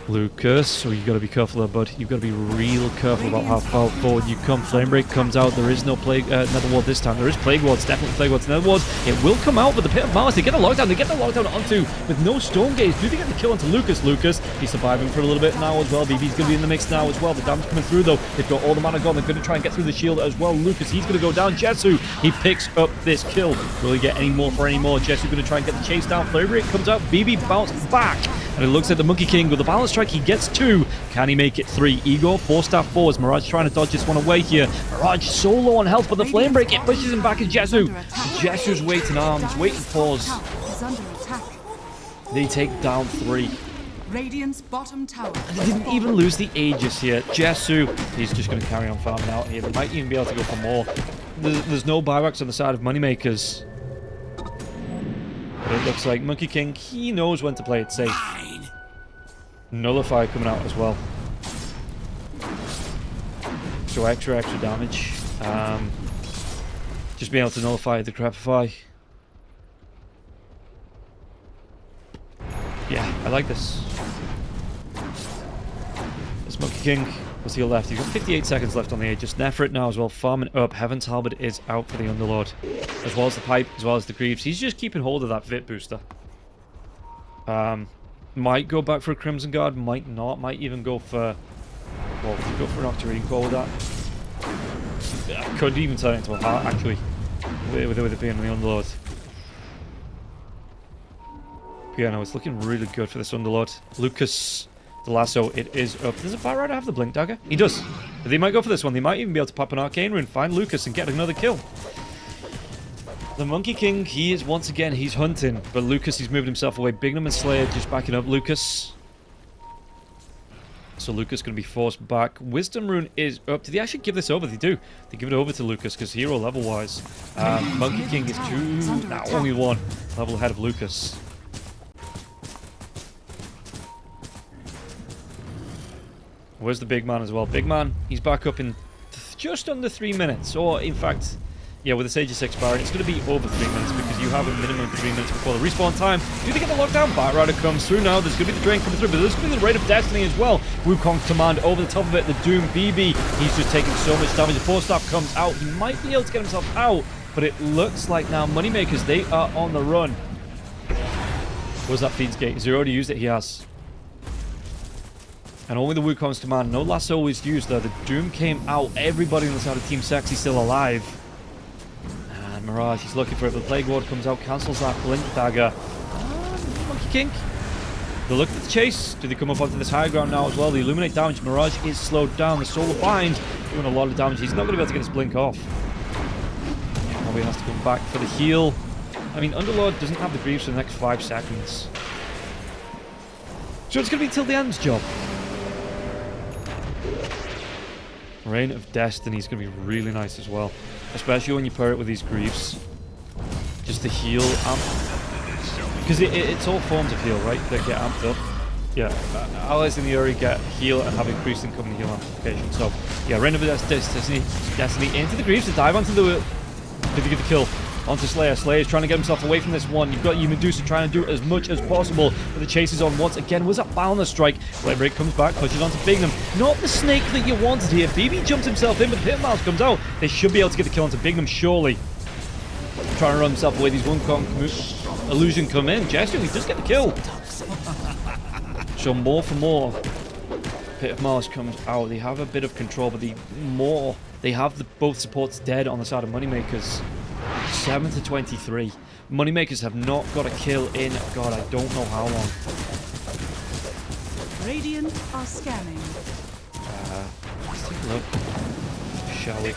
Lucas, so you've got to be careful there, bud. You've got to be real careful about how far forward you come. Flame Break comes out. There is no Netherward this time. There is Plague Wards, definitely Plague Wards. Netherward, it will come out, but the Pit of Malice, they get the lockdown. They get the lockdown onto with no Storm Gaze. Do they get the kill onto Lucas? Lucas, he's surviving for a little bit now as well. BB's going to be in the mix now as well. The damage coming through though. They've got all the mana gone. They're going to try and get through the shield as well. Lucas, he's going to go down. Jesu, he picks up this kill. Will he get any more for any more? Jesu going to try and get the chase down. Flame Break comes out. BB bounced back. And it looks like the Monkey King with the balance strike. He gets 2. Can he make it 3? Igor, 4-staff forwards. Mirage trying to dodge this one away here. Mirage so low on health, but the Flame Break, it pushes him back as Jesu. Jesu's waiting arms, waiting paws. They take down 3. Radiant's bottom tower. And they didn't even lose the Aegis here. Jesu, he's just going to carry on farming out here. They might even be able to go for more. There's no buybacks on the side of Moneymakers. But it looks like Monkey King, he knows when to play it safe. Nullify coming out as well. So extra damage. Just being able to nullify the Crepify. Yeah, I like this. This Monkey King was to your left. You've got 58 seconds left on the Aegis. Neferet now as well, farming up. Heaven's Halberd is out for the Underlord. As well as the Pipe, as well as the Greaves. He's just keeping hold of that Vit booster. Might go back for a Crimson Guard, might not. Might even go for... Well, could go for an Octarine Core with that. Could even turn it into a heart, actually. With it being on the Underlord. But yeah, no, it's looking really good for this Underlord. Lucas... The lasso, it is up. Does a Batrider have the Blink Dagger? He does. But they might go for this one. They might even be able to pop an Arcane Rune, find Lucas, and get another kill. The Monkey King, he is once again, he's hunting. But Lucas, he's moved himself away. Bignum and Slayer just backing up Lucas. So Lucas going to be forced back. Wisdom Rune is up. Did they actually give this over? They do. They give it over to Lucas because hero level-wise. Monkey King is 2, now only 1 level ahead of Lucas. Where's the big man as well? Big man, he's back up in just under 3 minutes. Or, in fact, yeah, with the Sage's expiring, it's going to be over 3 minutes because you have a minimum of 3 minutes before the respawn time. Do they get the lockdown? Batrider comes through now. There's going to be the drain coming through, but there's going to be the Raid of Destiny as well. Wukong's command over the top of it. The Doom BB, he's just taking so much damage. The 4-staff comes out. He might be able to get himself out, but it looks like now Moneymakers, they are on the run. Where's that Fiend's Gate? Has he already used it? He has. And only the Wukong's command. No lasso is used there. The Doom came out. Everybody on the side of Team Sexy still alive. And Mirage is looking for it. The Plague Ward comes out, cancels that Blink Dagger. King. They look at the chase. Do they come up onto this high ground now as well? The Illuminate damage. Mirage is slowed down. The Solar Bind doing a lot of damage. He's not going to be able to get his blink off. Probably has to come back for the heal. I mean, Underlord doesn't have the Greaves for the next 5 seconds. So it's going to be till the end's job. Reign of Destiny is going to be really nice as well. Especially when you pair it with these Greaves. Just the heal amp. Because it's all forms of heal, right? That get amped up. Yeah. Allies in the area get heal and have increased incoming heal amplification. So, yeah, Reign of Destiny into the Greaves to dive onto the... Did he get the kill? Onto Slayer. Slayer's trying to get himself away from this one. You've got you Medusa trying to do as much as possible. But the chase is on once again. Was that Boundless Strike? Lightbreak comes back, pushes onto Bignum. Not the snake that you wanted here. BB jumps himself in, but Pit Mouse comes out. They should be able to get the kill onto Bignum, surely. Trying to run himself away. These one-con illusion come in. Gesture, he does get the kill. So more for more. Pit of Mars comes out. They have a bit of control, but they have both supports dead on the side of Moneymakers. 7 to 23. Moneymakers have not got a kill in, God, I don't know how long. Radiant are scanning. Let's take a look. Shall we?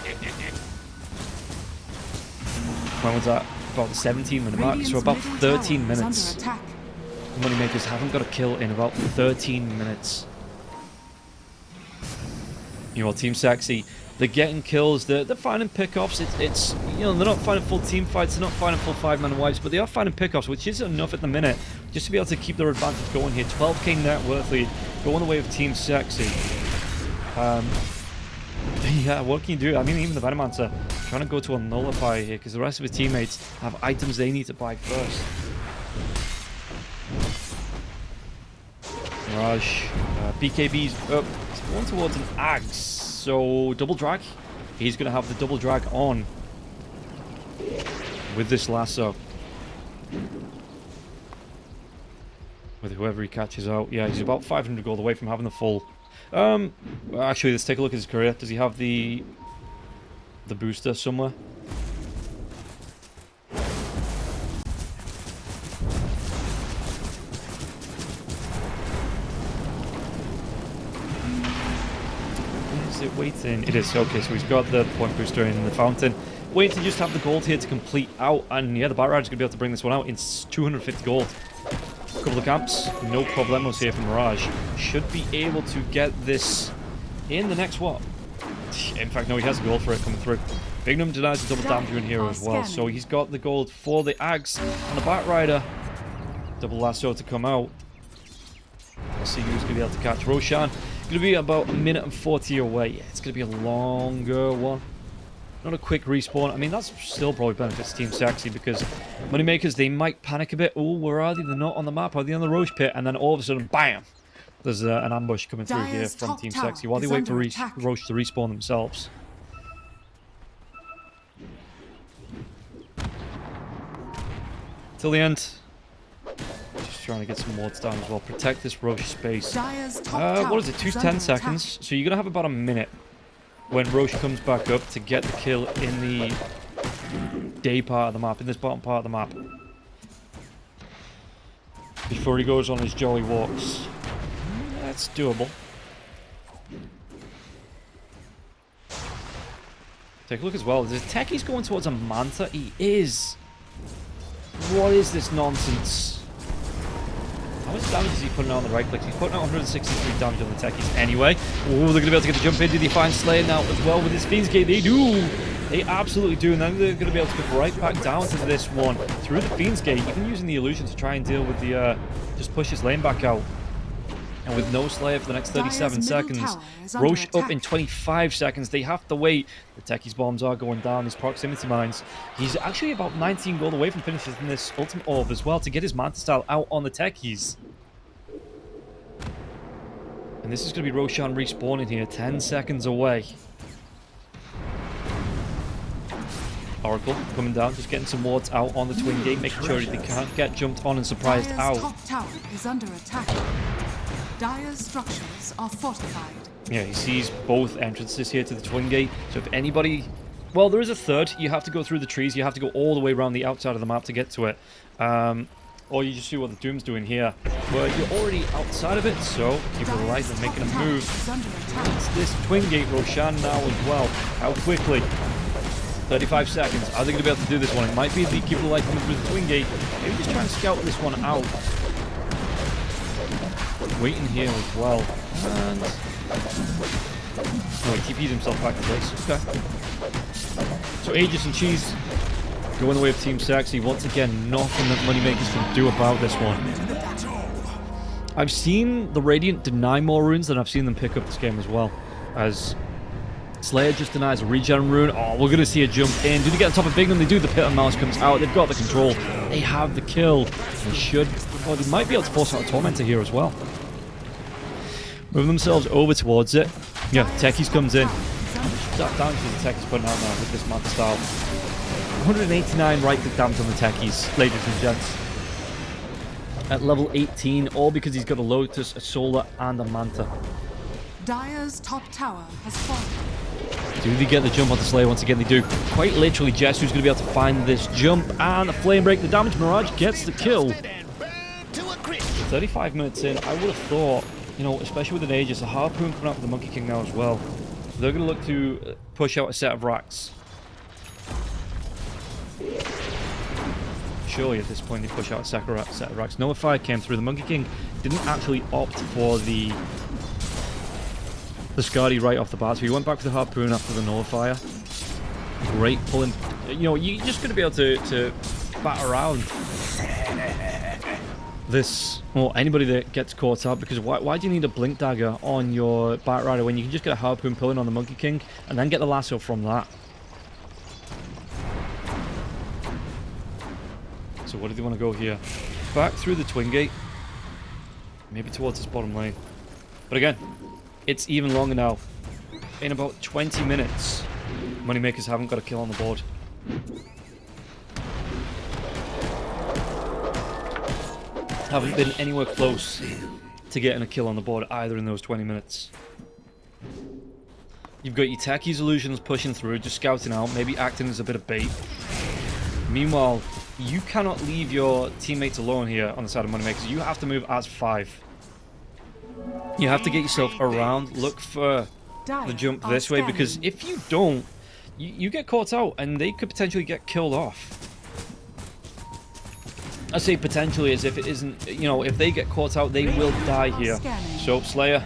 When was that? About the 17-minute mark, so about 13 minutes. Moneymakers haven't got a kill in about 13 minutes. You know, Team Sexy, they're getting kills, they're finding pickoffs. It's you know, they're not finding full team fights, they're not finding full 5-man wipes, but they are finding pickoffs, which is enough at the minute just to be able to keep their advantage going here. 12k net worth lead, going the way of Team Sexy. Yeah, what can you do? I mean, even the Venomancer trying to go to a nullify here because the rest of his teammates have items they need to buy first. Mirage, BKB's up. He's going towards an Axe. So, double drag. He's going to have the double drag on with this lasso. With whoever he catches out. Yeah, he's about 500 gold away from having the full. Actually, let's take a look at his career. Does he have the booster somewhere? Is it waiting? It is. Okay, so he's got the point booster in the fountain. Waiting to just have the gold here to complete out. And yeah, the Batrider's going to be able to bring this one out in 250 gold. Couple of camps, no problemos here from Mirage. Should be able to get this in the next what? In fact, no, he has the gold for it coming through. Bignum denies the double damage in here as well, so he's got the gold for the Axe and the Batrider. Double lasso to come out. Let's see who's going to be able to catch Roshan. Going to be about 1 minute and 40 away. Yeah, it's going to be a longer one. Not a quick respawn. I mean, that's still probably benefits Team Sexy because Moneymakers, they might panic a bit. Oh, where are they? They're not on the map. Are they on the Roche pit? And then all of a sudden, bam! There's an ambush coming through here from Team Sexy while they wait for Roche to respawn themselves. Till the end. Just trying to get some wards down as well. Protect this Roche space. What is it? 2 seconds. So you're going to have about a minute when Roche comes back up to get the kill in the day part of the map, in this bottom part of the map. Before he goes on his jolly walks. That's doable. Take a look as well. Is Techie's going towards a Manta? He is. What is this nonsense? How much damage is he putting out on the right click? He's putting out 163 damage on the Techies anyway. Oh, they're going to be able to get the jump in. Do they find Slayer now as well with his Fiend's Gate? They do. They absolutely do. And then they're going to be able to go right back down to this one through the Fiend's Gate, even using the illusion to try and deal with the, just push his lane back out. And with no Slayer for the next 37 seconds, Roche up in 25 seconds. They have to wait. The Techie's bombs are going down. His proximity mines. He's actually about 19 gold away from finishing this ultimate orb as well to get his Manta style out on the Techies. And this is going to be Roshan respawning here, 10 seconds away. Oracle coming down, just getting some wards out on the Twin Gate, making sure they can't get jumped on and surprised out. Top tower is under attack. Dire's structures are fortified. Yeah, he sees both entrances here to the Twin Gate. So if anybody... Well, there is a third. You have to go through the trees. You have to go all the way around the outside of the map to get to it. or you just see what the Doom's doing here, where you're already outside of it, so keep it alive and making a move. It's this Twin Gate Roshan now as well. How quickly? 35 seconds. Are they going to be able to do this one? It might be the keep it alive coming through the Twin Gate. Maybe just try and scout this one out. Waiting here as well. And no, he TP'd himself back to base. Okay. So Aegis and Cheese going the way of Team Sexy. Once again, nothing that Moneymakers can do about this one. I've seen the Radiant deny more runes than I've seen them pick up this game as well. As Slayer just denies a regen rune. Oh, we're going to see a jump in. Do they get on top of Bignum? They do. The Pit of Malice comes out. They've got the control. They have the kill. They should... Oh, they might be able to force out a Tormentor here as well. Move themselves over towards it. Yeah, Techies comes in. That damage the Techies putting out now with this Manta style. 189 right-click damage on the Techies, ladies and gents. At level 18, all because he's got a Lotus, a Solar, and a Manta. Dire's top tower has fallen. Do they get the jump onto Slayer? Once again, they do. Quite literally, Jessu's going to be able to find this jump, and a Flame Break. The damage Mirage gets the kill. 35 minutes in, I would have thought, you know, especially with an Aegis, a Harpoon coming out with the Monkey King now as well. They're going to look to push out a set of racks. Surely at this point they push out a set of racks. No fire came through. The Monkey King didn't actually opt for the Skadi right off the bat, so he went back for the Harpoon after the Nullifier. Great pulling. You know, you're just going to be able to bat around this, well, anybody that gets caught up, because why do you need a Blink Dagger on your Bat Rider when you can just get a Harpoon pulling on the Monkey King and then get the lasso from that? So what do they want to go here? Back through the Twin Gate. Maybe towards this bottom lane. But again, it's even longer now. In about 20 minutes, Moneymakers haven't got a kill on the board. Haven't been anywhere close to getting a kill on the board either in those 20 minutes. You've got your Techies Illusions pushing through, just scouting out, maybe acting as a bit of bait. Meanwhile, you cannot leave your teammates alone here on the side of Moneymakers. You have to move as 5. You have to get yourself around, look for the jump this way, because if you don't, you get caught out and they could potentially get killed off. I say potentially as if it isn't, you know, if they get caught out, they will die here. So, Slayer,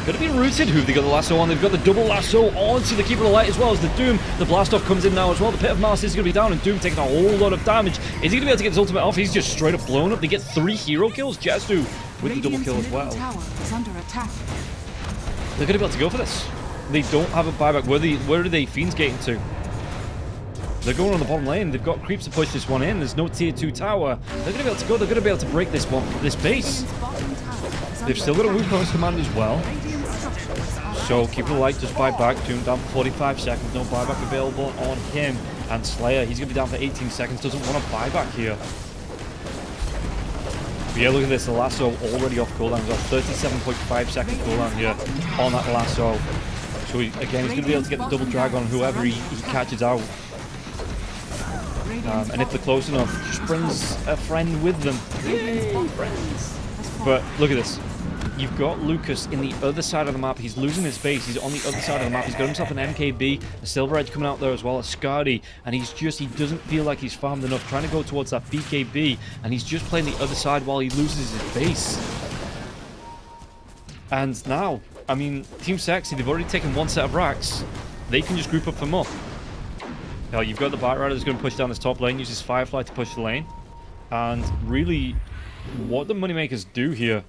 gonna be rooted. Who've they got the lasso on? They've got the double lasso onto the Keeper of the Light as well as the Doom. The Blast-Off comes in now as well. The Pit of Malice is gonna be down and Doom taking a whole lot of damage. Is he gonna be able to get his ultimate off? He's just straight up blown up. They get 3 hero kills. Jesu with the double kill as well. They're gonna be able to go for this. They don't have a buyback. Where are they Fiends gating to? They're going on the bottom lane. They've got creeps to push this one in. There's no tier 2 tower. They're going to be able to go. They're going to be able to break this one, this base. They've still got a Wukong's command as well. So Keeper of the Light just buy back. Doom down for 45 seconds. No buyback available on him. And Slayer, he's going to be down for 18 seconds. Doesn't want to buy back here. But yeah, look at this. The lasso already off cooldown. He's got 37.5 second cooldown here on that lasso. So again, he's going to be able to get the double drag on whoever he catches out. And if they're close enough, just brings a friend with them. Yay, friends. But look at this. You've got Lucas in the other side of the map. He's losing his base. He's on the other side of the map. He's got himself an MKB, a Silver Edge coming out there as well, a Skadi. And he doesn't feel like he's farmed enough, trying to go towards that BKB. And he's just playing the other side while he loses his base. And now, I mean, Team Sexy, they've already taken 1 set of racks. They can just group up for more. Now, you've got the Bat Rider that's going to push down this top lane, uses Firefly to push the lane. And really, what the Moneymakers do here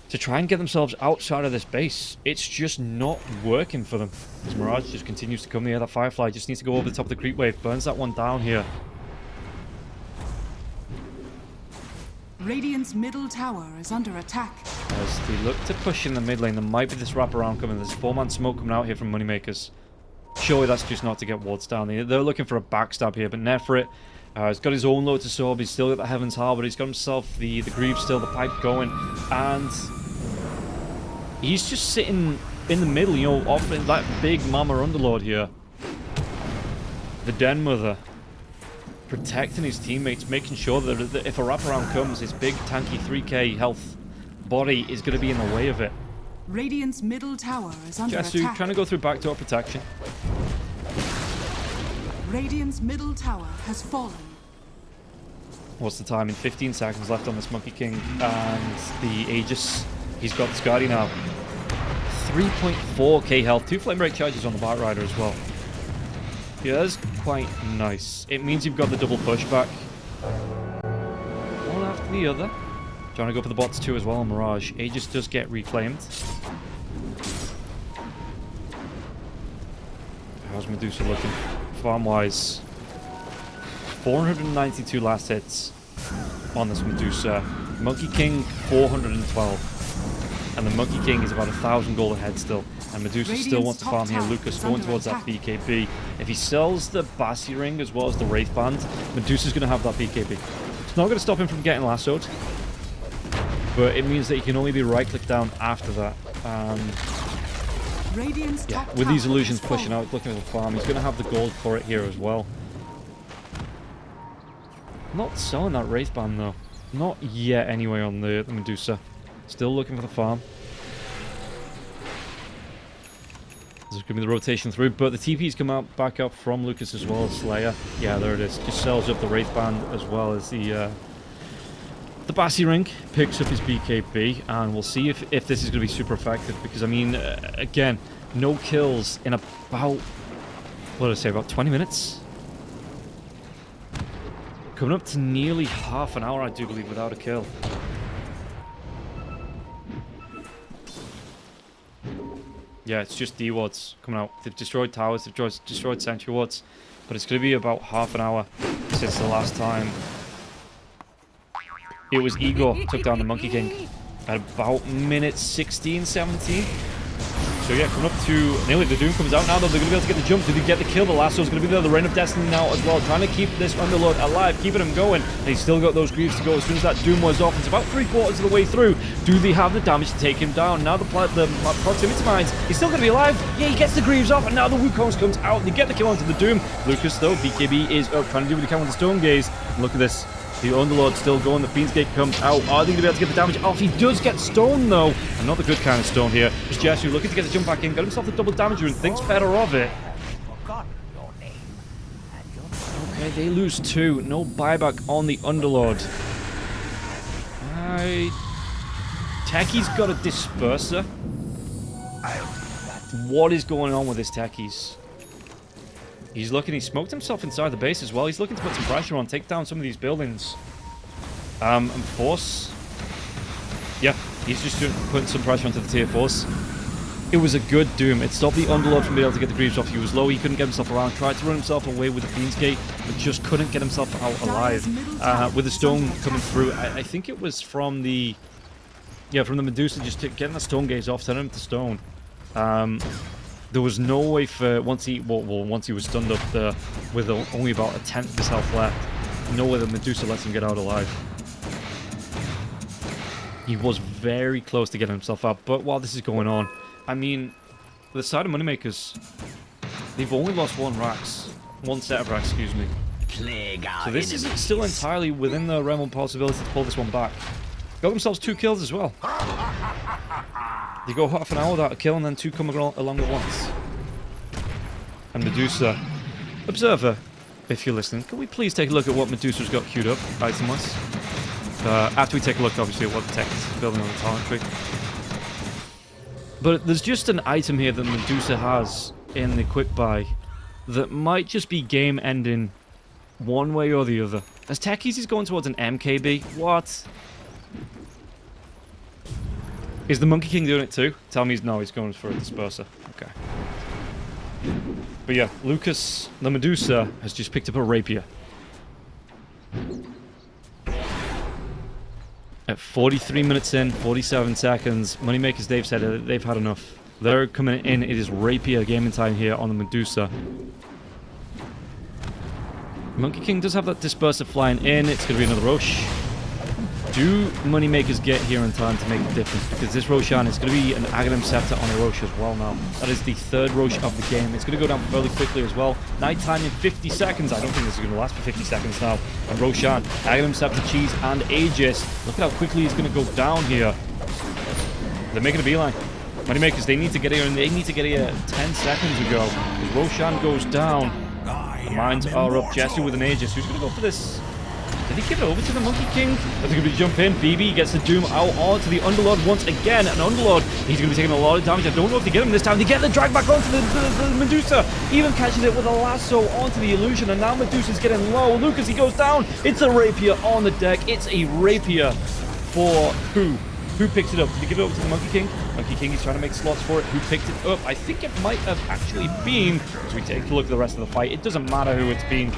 to try and get themselves outside of this base, it's just not working for them. As Mirage just continues to come here, that Firefly just needs to go over the top of the creep wave, burns that one down here. Radiant's middle tower is under attack. As they look to push in the mid lane, there might be this wraparound coming. There's 4-man smoke coming out here from Moneymakers. Surely that's just not to get wards down. They're looking for a backstab here, but Nefrit he's got his own Lotus Orb. He's still got the Heaven's Harbour. He's got himself the Grieve still, the pipe going. And he's just sitting in the middle, you know, offering that big Mama Underlord here. The Den Mother. protecting his teammates, making sure that if a wraparound comes, his big tanky 3k health body is going to be in the way of it. Radiant's middle tower is under Jesu attack. trying to go through backdoor protection. Radiant's middle tower has fallen. What's the time? In 15 seconds left on this Monkey King and the Aegis. He's got this Guardian now. 3.4k health. 2 flame break charges on the Bat Rider as well. Yeah, that's quite nice. It means you've got the double pushback. One after the other. Trying to go for the bots too as well on Mirage. Aegis does get reclaimed. How's Medusa looking farm-wise? 492 last hits on this Medusa. Monkey King, 412. And the Monkey King is about 1,000 gold ahead still. And Medusa still wants to farm here. Lucas going towards that BKB. If he sells the Bassi Ring as well as the Wraith Band, Medusa's going to have that BKB. It's not going to stop him from getting lassoed. But it means that he can only be right-click down after that. Yeah, with these illusions pushing out, looking at the farm, he's going to have the gold for it here as well. Not selling that Wraith Band though. Not yet anyway on the Medusa. Still looking for the farm. There's going to be the rotation through, but the TP's come out back up from Lucas as well as Slayer. Yeah, there it is. Just sells up the Wraith Band as well as the Bassi Ring, picks up his BKB, and we'll see if this is going to be super effective, because I mean, again, no kills in about, what did I say, about 20 minutes? Coming up to nearly half an hour, I do believe, without a kill. Yeah, it's just D-Wards coming out. They've destroyed towers, they've destroyed Sentry Wards, but it's going to be about half an hour since the last time. It was Igor took down the Monkey King at about minute 16, 17. So yeah, coming up to nearly the Doom comes out now, though. They're going to be able to get the jump. Did he get the kill? The lasso's going to be there. The Reign of Destiny now as well. Trying to keep this Underlord alive, keeping him going. And he's still got those Greaves to go. As soon as that Doom was off, it's about 3/4 of the way through. Do they have the damage to take him down? Now the proximity mines. He's still going to be alive. Yeah, he gets the Greaves off, and now the Wukongs comes out. They get the kill onto the Doom. Lucas, though, BKB is up, trying to do what he can with the Stone Gaze. And look at this. The Underlord still going, the Fiend's Gate comes out. Are they going to be able to get the damage off? He does get stone though, and not the good kind of stone here. It's Jesu looking to get the jump back in, got himself the double damage and thinks better of it. Okay, they lose 2. No buyback on the Underlord. Techie's got a Disperser. What is going on with this Techies? He's looking, he smoked himself inside the base as well. He's looking to put some pressure on, take down some of these buildings. And force. Yeah, he's just putting some pressure onto the tier 4s. It was a good Doom. It stopped the Underlord from being able to get the Greaves off. He was low, he couldn't get himself around. Tried to run himself away with the Fiend's Gate, but just couldn't get himself out alive. With the stone coming through, I think it was from the... Yeah, from the Medusa, just getting the Stone Gaze off, turning him to stone. There was no way for once he was stunned up there with only about 1/10 of his health left. No way the Medusa lets him get out alive. He was very close to getting himself out, but while this is going on, I mean, the side of Moneymakers, they've only lost one set of racks, excuse me. So this is still entirely within the realm of possibility to pull this one back. Got themselves 2 kills as well. They go half an hour without a kill, and then 2 come along at once. And Medusa. Observer, if you're listening, can we please take a look at what Medusa's got queued up, item-wise? After we take a look, obviously, at what the tech is building on the talent tree. But there's just an item here that Medusa has in the quick buy that might just be game-ending one way or the other. As Techies is going towards an MKB. What? Is the Monkey King doing it too? Tell me he's going for a Disperser. Okay. But yeah, Lucas, the Medusa, has just picked up a Rapier. At 43 minutes in, 47 seconds, Moneymakers Dave said they've had enough. They're coming in. It is Rapier gaming time here on the Medusa. Monkey King does have that Disperser flying in. It's going to be another rush. do Moneymakers get here in time to make the difference? Because this Roshan is going to be an Aghanim Scepter on a Rosh as well now. That is the third Rosh of the game. It's going to go down fairly quickly as well. Night time in 50 seconds. I don't think this is going to last for 50 seconds now. And Roshan, Aghanim Scepter, Cheese, and Aegis. Look at how quickly he's going to go down here. They're making a beeline. Moneymakers, they need to get here, and they need to get here 10 seconds ago. As Roshan goes down, the mines are up. Jesse with an Aegis. Who's going to go for this? Did he give it over to the Monkey King? I think he'll jump in. BB gets the Doom out onto the Underlord once again. And Underlord, he's going to be taking a lot of damage. I don't know if they get him this time. They get the drag back onto the Medusa. Even catches it with a lasso onto the Illusion. And now Medusa's getting low. Lucas, he goes down. It's a Rapier on the deck. It's a Rapier for who? Who picked it up? Did he give it over to the Monkey King? Monkey King is trying to make slots for it. Who picked it up? I think it might have actually been, as we take a look at the rest of the fight, it doesn't matter who it's been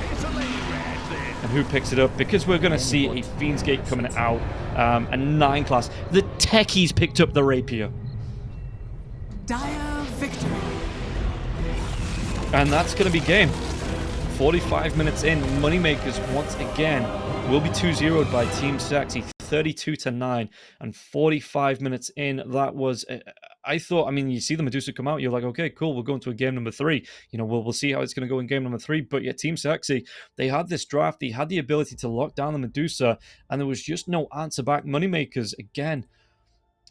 and who picks it up, because we're going to see a Fiend's Gate coming out, a 9 class. The techies picked up the Rapier. Dire victory. And that's going to be game. 45 minutes in, Moneymakers once again will be 2-0'd by Team Sexy, 32-9, and 45 minutes in, that was, I thought, I mean, you see the Medusa come out, you're like, okay, cool, we'll go into a game number 3. You know, we'll see how it's going to go in game number 3, but yeah, Team Sexy, they had this draft, they had the ability to lock down the Medusa, and there was just no answer back. Moneymakers, again,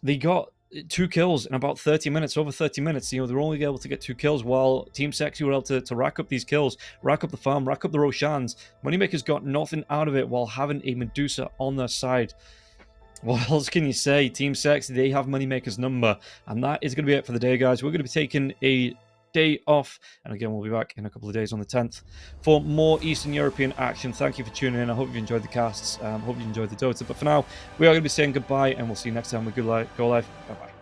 they got 2 kills in about 30 minutes, over 30 minutes. You know, they're only able to get 2 kills, while Team Sexy were able to rack up these kills, rack up the farm, rack up the Roshans. Moneymakers got nothing out of it while having a Medusa on their side. What else can you say? Team Sexy, they have Moneymakers' number, and that is going to be it for the day, guys. We're going to be taking a day off, and again, we'll be back in a couple of days on the 10th for more Eastern European action. Thank you for tuning in. I hope you enjoyed the casts. Hope you enjoyed the Dota, but for now, we are going to be saying goodbye, and we'll see you next time with Go Live. Bye-bye.